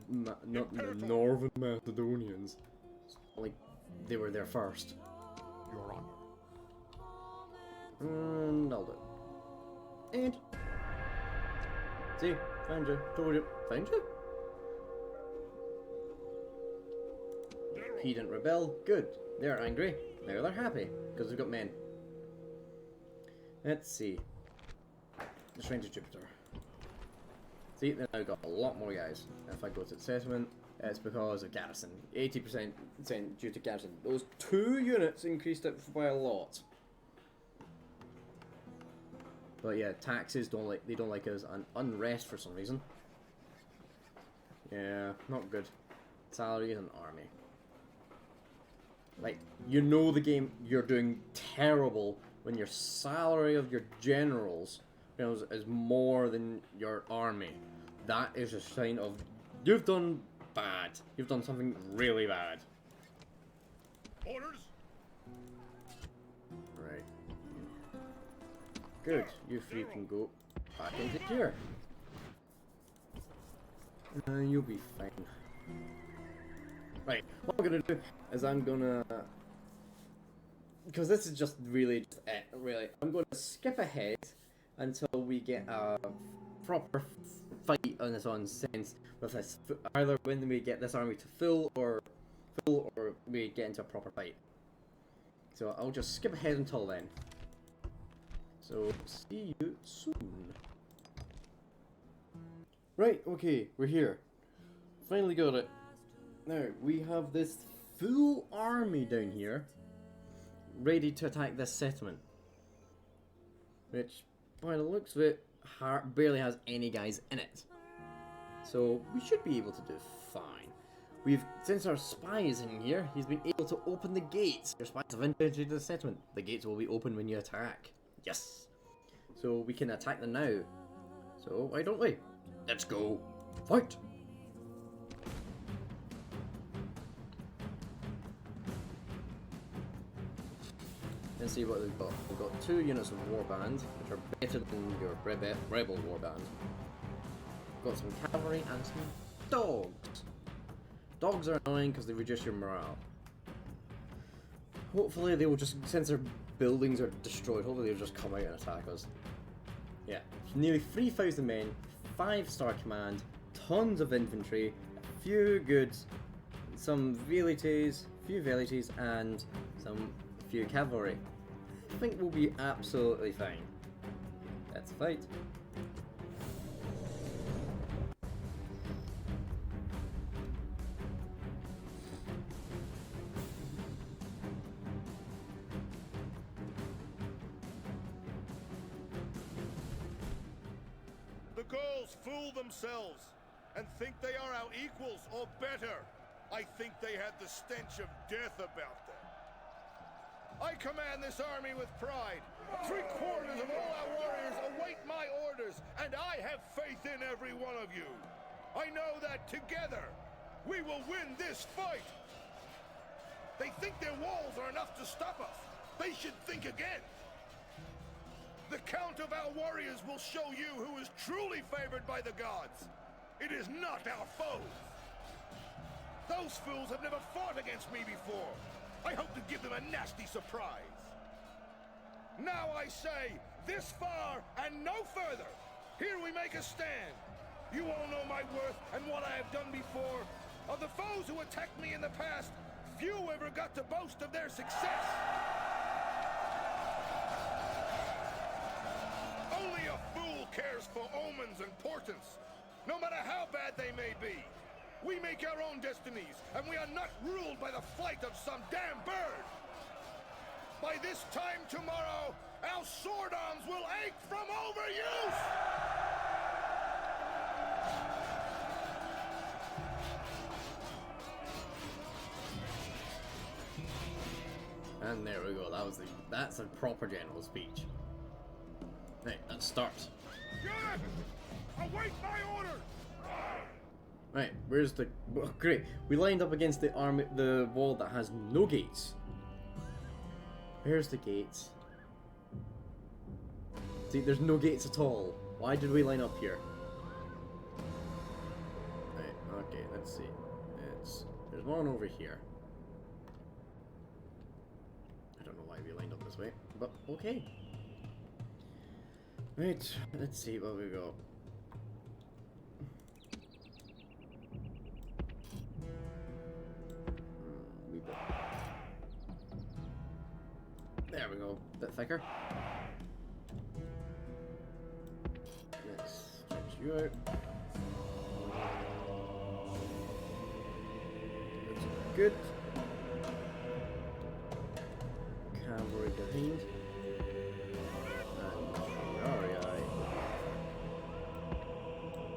Northern Macedonians. Like, they were there first. Your Honor. And I'll do it. And... See? Found you. Told you. Found you? He didn't rebel. Good. They're angry. Now they're happy. Because they've got men. Let's see. The Shrine to Jupiter. See, then I've got a lot more guys. If I go to the settlement, it's because of garrison. 80% due to garrison. Those 2 units increased it by a lot. But yeah, taxes don't like us, and unrest for some reason. Yeah, not good. Salaries and army. Like, you know the game, you're doing terrible when your salary of your generals, you know, is more than your army. That is a sign of you've done bad. You've done something really bad. Orders? Right. Good. You 3 can go back into here. You'll be fine. Right. What I'm gonna do is I'm gonna, because this is just really just it. Really, I'm gonna skip ahead until we get a proper fight on its own sense with this. Either when we get this army to full, or we get into a proper fight. So I'll just skip ahead until then. So see you soon. Right, okay, we're here. Finally got it. Now, we have this full army down here, ready to attack this settlement. Which, by the looks of it, barely has any guys in it. So, we should be able to do fine. Since our spy is in here, he's been able to open the gates. Your spies have entered into the settlement. The gates will be open when you attack. Yes! So, we can attack them now. So, why don't we? Let's go. Fight! Let's see what we've got. We've got 2 units of warband, which are better than your rebel warband. We've got some cavalry and some dogs. Dogs are annoying because they reduce your morale. Hopefully they will just, since their buildings are destroyed, hopefully they'll just come out and attack us. Yeah, nearly 3,000 men, 5-star command, tons of infantry, a few goods, some velites, and few cavalry. I think we'll be absolutely fine. Let's fight. The Gauls fool themselves and think they are our equals or better. I think they had the stench of death about them. I command this army with pride. 3/4 of all our warriors await my orders, and I have faith in every one of you. I know that together we will win this fight. They think their walls are enough to stop us. They should think again. The count of our warriors will show you who is truly favored by the gods. It is not our foes. Those fools have never fought against me before. I hope to give them a nasty surprise. Now I say, this far and no further. Here we make a stand. You all know my worth and what I have done before. Of the foes who attacked me in the past, few ever got to boast of their success. Only a fool cares for omens and portents, no matter how bad they may be. We make our own destinies, and we are not ruled by the flight of some damn bird. By this time tomorrow, our sword arms will ache from overuse! And there we go. That's a proper general speech. Right, let's start. Good! Await my orders! Right, where's the... Oh, great. We lined up against the wall that has no gates. Where's the gates? See, there's no gates at all. Why did we line up here? Right, okay, let's see. There's one over here. I don't know why we lined up this way, but okay. Right, let's see what we got. There we go, bit thicker. Let's stretch you out. That's good. Cavalry behind. And Shari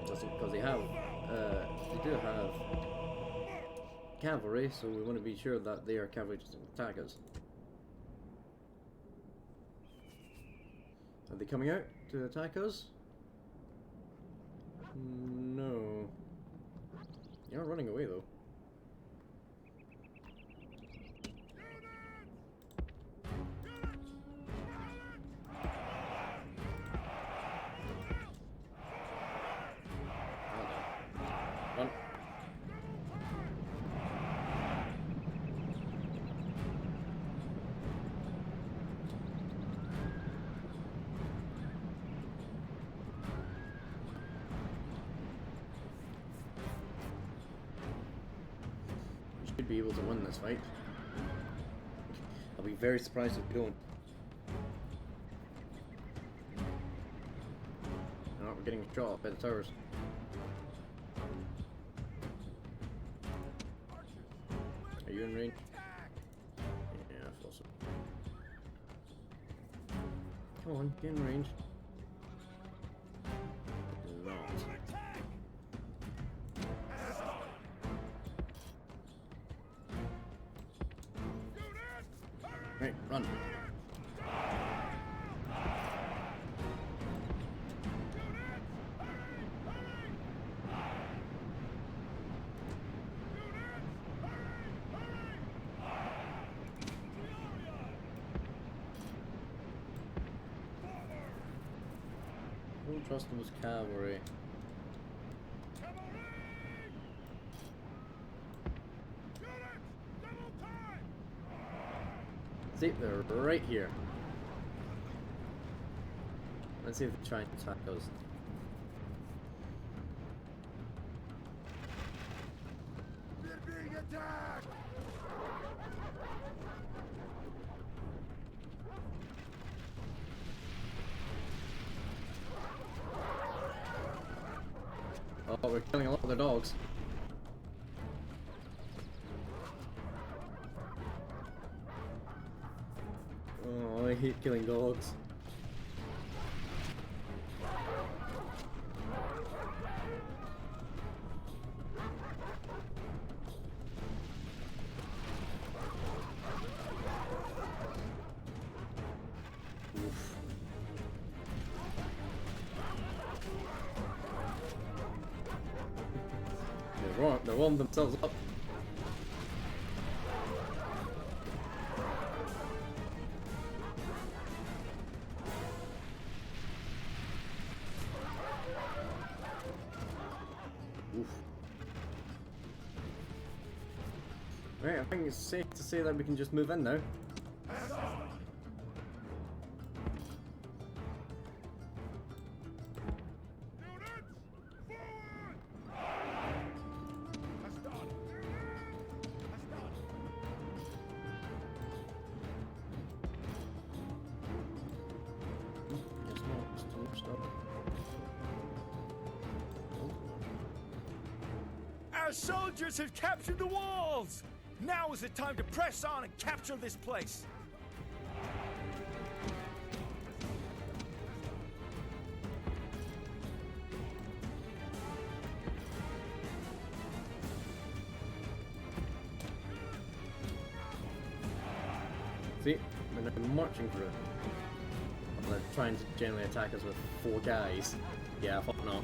doesn't, because they do have cavalry, so we want to be sure that they are cavalry just attack us. Are they coming out to attack us? No. You're running away though. Run. Should be able to win this fight. I'll be very surprised if we don't. No, we're getting shot by the towers. Are you in range? Yeah, I thought so. Come on, get in range. Not. Right, run. Don't trust them as cavalry. See, they're right here. Let's see if they try and attack us. We're being attacked! Oh, we're killing a lot of their dogs. Oh, I hate killing dogs. Oof. They're warming themselves up. Oof. Right, I think it's safe to say that we can just move in now. Our soldiers have captured the walls! Now is the time to press on and capture this place! See, when they're marching through. They're trying to generally attack us with 4 guys. Yeah, I thought not.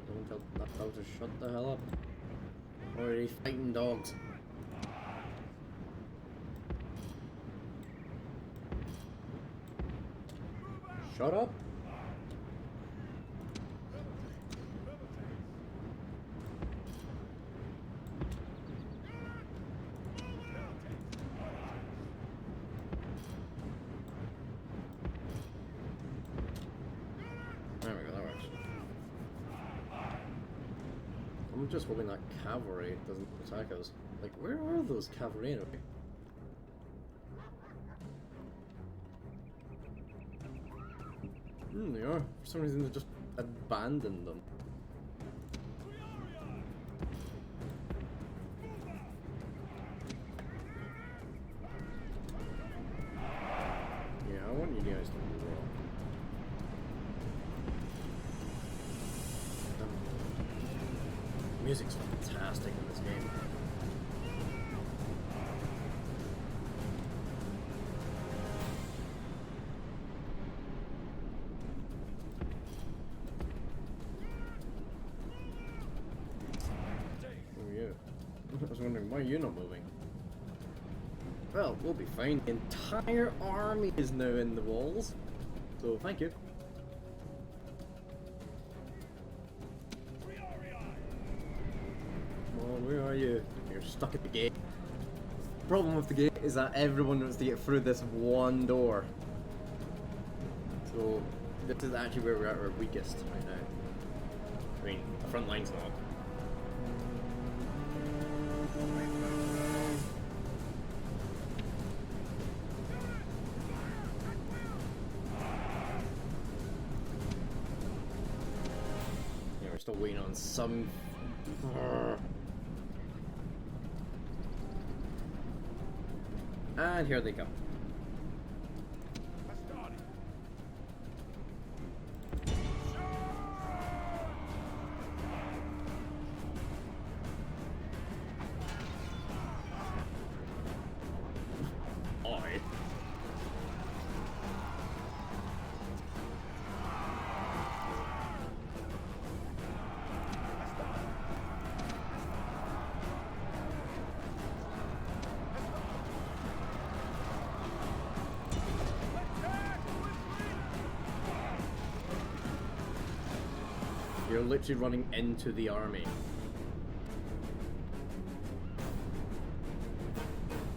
Don't tell that dog to shut the hell up. Or are they fighting dogs? Shut up! There we go, that works. I'm just hoping that cavalry doesn't attack us. Like, where are those cavalry anyway? They are. For some reason, they just abandoned them. Yeah, I want you guys to roll. Music's fantastic in this game. I was wondering, why are you not moving? Well, we'll be fine. The entire army is now in the walls. So, thank you. Come on, where are you? You're stuck at the gate. Problem with the gate is that everyone wants to get through this one door. So, this is actually where we're at our weakest right now. I mean, the front line's not. Yeah, we're still waiting on some. And here they come. You're literally running into the army.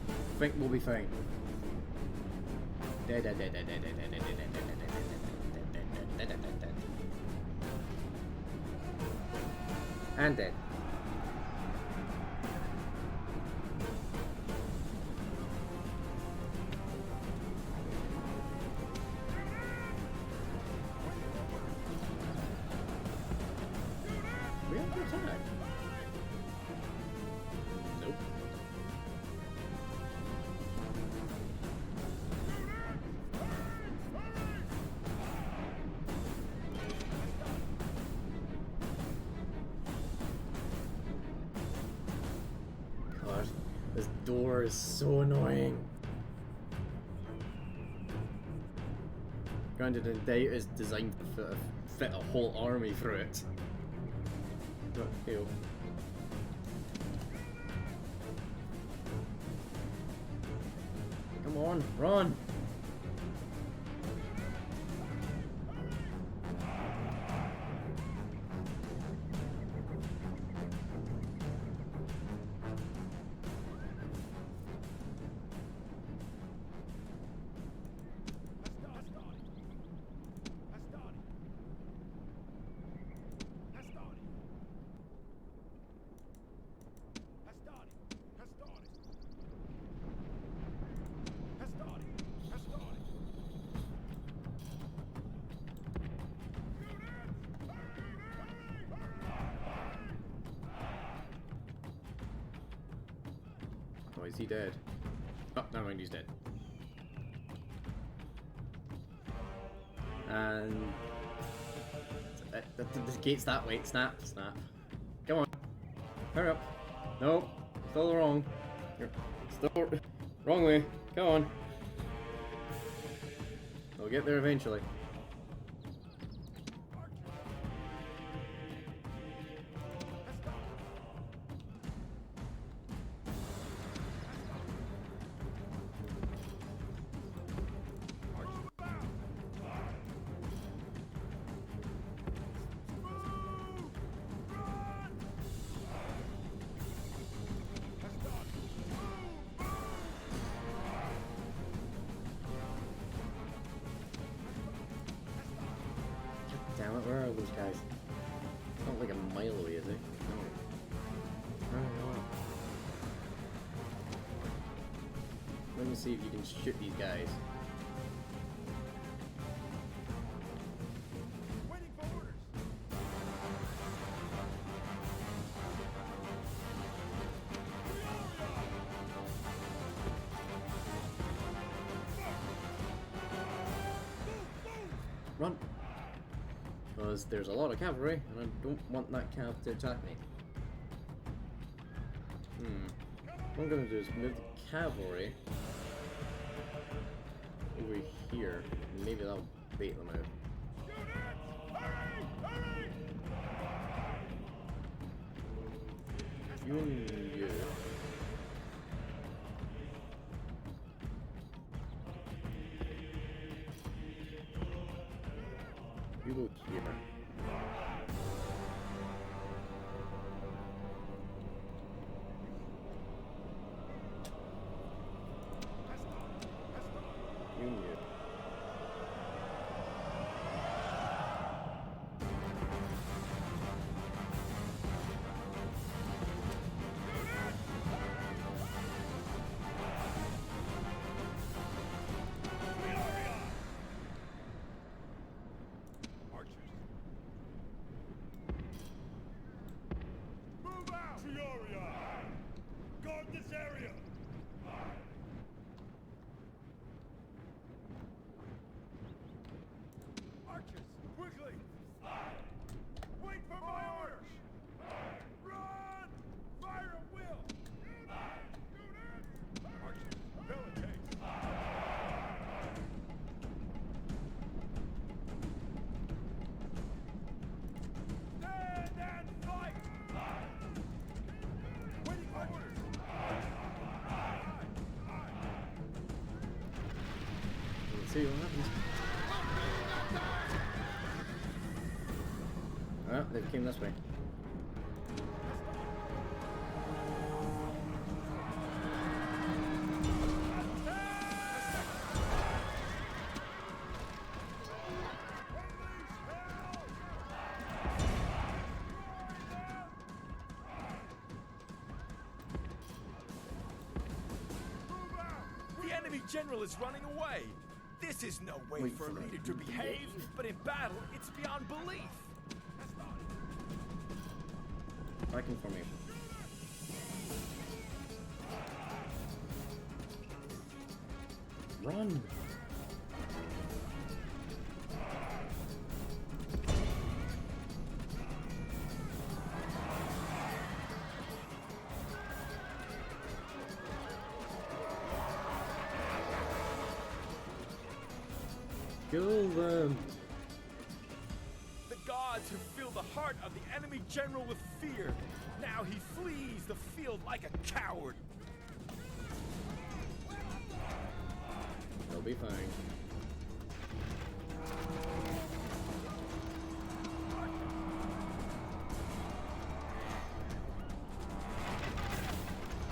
I think we'll be fine. And dead. We have to attack. Nope. God, this door is so annoying. Granted, the date is designed to fit a whole army through it. But, ew. Come on, run! Is he dead? Oh, never mind, he's dead. And the gate's that way. Snap, snap. Come on, hurry up. No, still wrong. You're still wrong way. Come on. We'll get there eventually. Damn it, where are those guys? It's not like a mile away, is it? No. No. Let me see if you can shoot these guys. Waiting for orders. Run! Because there's a lot of cavalry, and I don't want that cav to attack me. What I'm gonna do is move the cavalry over here. Maybe that'll bait them out. You and you. You go here. You and you. Guard this area! Archers, quickly! Wait for my orders! Run! Fire at will! Archers, pillaging! Stand and fight! Waiting for orders! Let's see what happens. Oh, they came this way. The enemy general is running away. This is no way Wait for a for it. leader to behave, but in battle, it's beyond belief. Back in formation. Run! Kill them! The gods who fill the heart of the enemy general with fear. Now he flees the field like a coward. They'll be fine.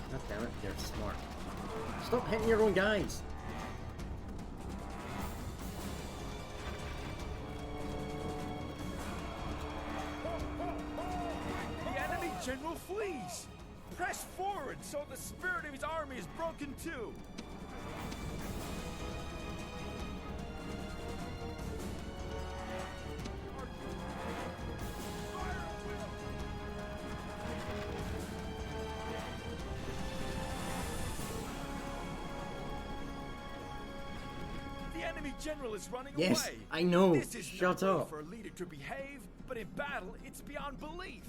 God damn it, they're smart. Stop hitting your own guys! The enemy general flees. Press forward so the spirit of his army is broken too. enemy general is running Yes, away. I know. This is Shut no way up. for a leader to behave, but in battle, it's beyond belief.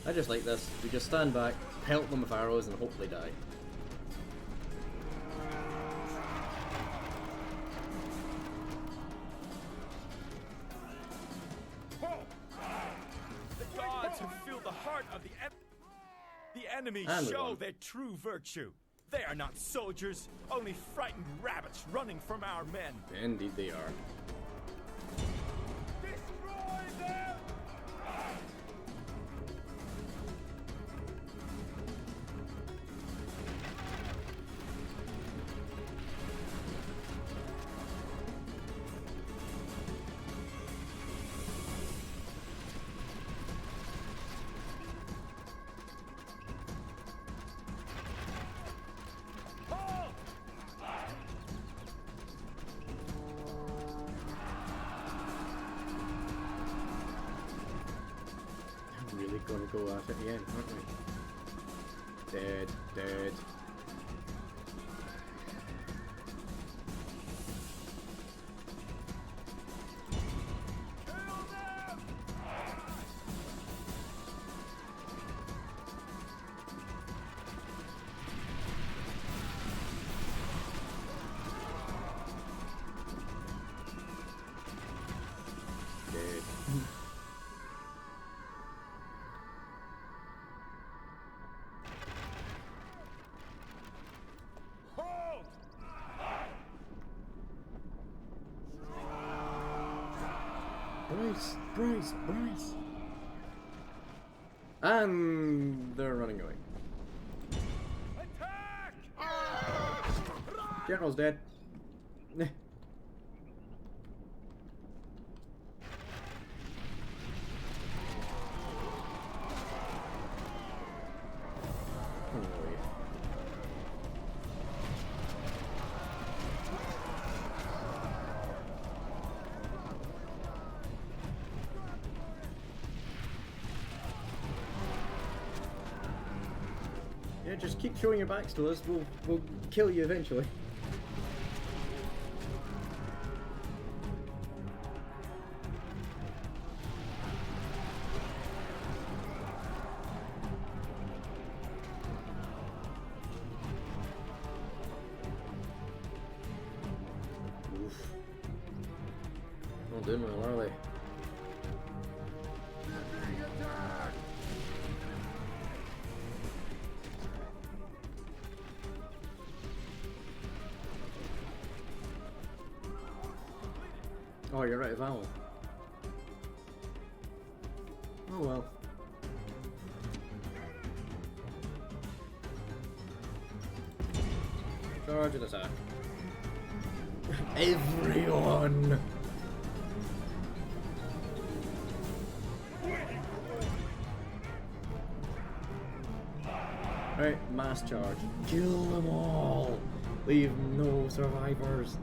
I just like this. We just stand back, pelt them with arrows, and hope they die. The gods who feel the heart of the enemy And we show won. their true virtue. They are not soldiers, only frightened rabbits running from our men. Indeed they are. Destroy them! I'm really gonna go at it again, aren't we? Dead, dead. Dead. Hold! Bryce, Bryce, Bryce. And they're running away. Attack! General's dead. Neh. Running away. Yeah, just keep showing your backs to us. We'll kill you eventually. Oof. Not doing well, are they? Oh, you're right, Val. Oh well. Charge and attack. Everyone! Right, mass charge. Kill them all! Leave no survivors.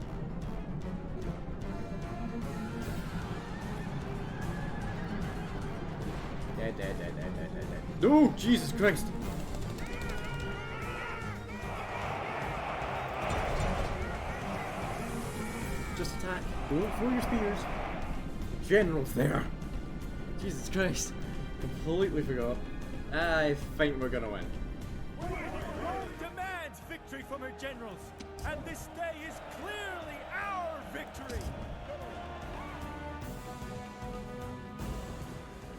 Dead, dead, dead, dead, dead, dead, dead. No! Jesus Christ! Just attack. Don't throw your spears. The general's there. Jesus Christ. Completely forgot. I think we're gonna win. Rome demands victory from her generals, and this day is clearly our victory!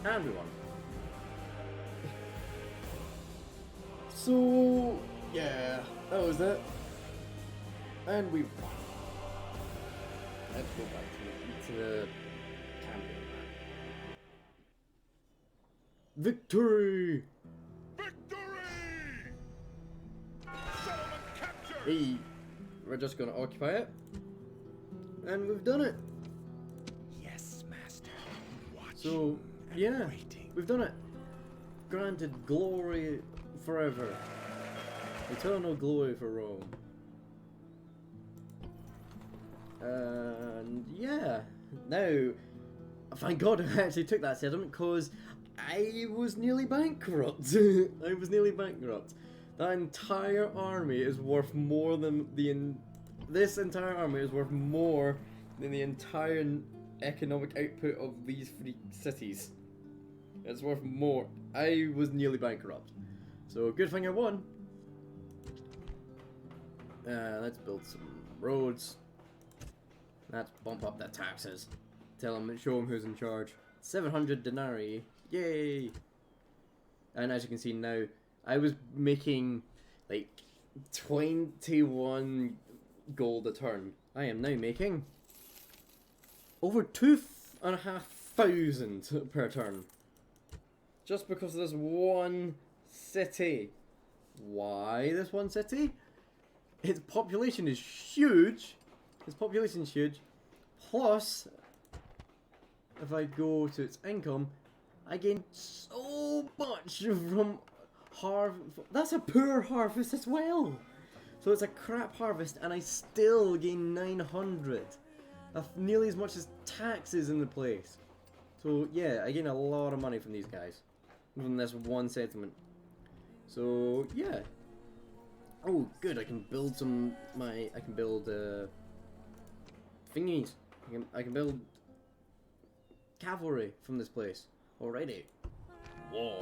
And we won. So, yeah, that was it. And we won. Let's go back to the campaign map. Victory! Victory! Settlement captured! Hey, we're just gonna occupy it. And we've done it. Yes, Master. So, yeah, we've done it. Granted glory forever. Eternal glory for Rome. And yeah, now, thank God I actually took that settlement because I was nearly bankrupt. I was nearly bankrupt. That entire army is worth more than this entire army is worth more than the entire economic output of these 3 cities. It's worth more. I was nearly bankrupt. So, good thing I won. Let's build some roads. Let's bump up the taxes. Show them who's in charge. 700 denarii. Yay! And as you can see now, I was making like 21 gold a turn. I am now making over 2,500 per turn. Just because of this one city. Why this one city? Its population is huge. Its population is huge. Plus, if I go to its income, I gain so much from that's a poor harvest as well. So it's a crap harvest and I still gain 900. Nearly as much as taxes in the place. So yeah, I gain a lot of money from these guys. From this one settlement. So yeah. Oh good, I can build I can build thingies. I can build cavalry from this place already. Whoa.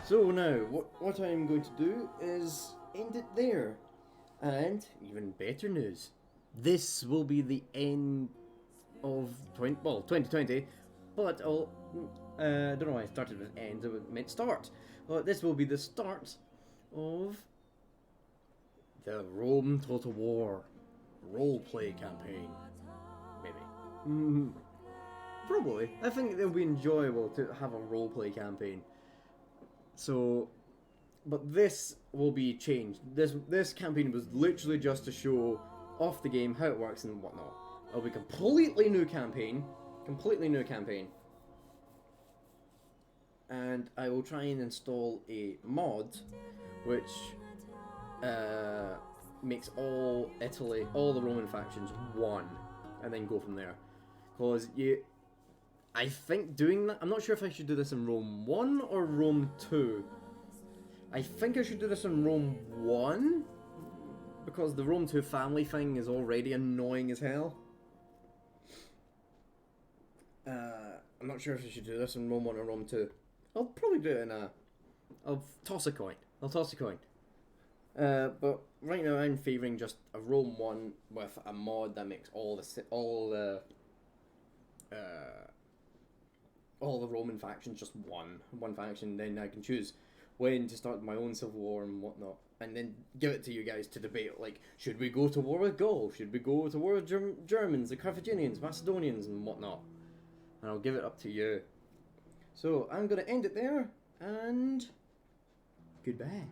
So now, what I'm going to do is end it there. And even better news. This will be the end of 2020, but I don't know why I started with end, it meant start. But this will be the start of the Rome Total War roleplay campaign. Maybe. Probably. I think it'll be enjoyable to have a roleplay campaign. So, but this will be changed. This campaign was literally just to show off the game, how it works and whatnot. It'll be a completely new campaign. And I will try and install a mod which makes all Italy, all the Roman factions one, and then go from there. Because I think doing that, I'm not sure if I should do this in Rome 1 or Rome 2. I think I should do this in Rome 1, because the Rome 2 family thing is already annoying as hell. I'm not sure if I should do this in Rome 1 or Rome 2. I'll probably do it in I'll toss a coin. But right now I'm favouring just a Rome 1 with a mod that makes all the Roman factions just one faction. Then I can choose when to start my own civil war and whatnot, and then give it to you guys to debate. Like, should we go to war with Gaul? Should we go to war with Germans, the Carthaginians, Macedonians, and whatnot? And I'll give it up to you. So I'm gonna end it there, and goodbye.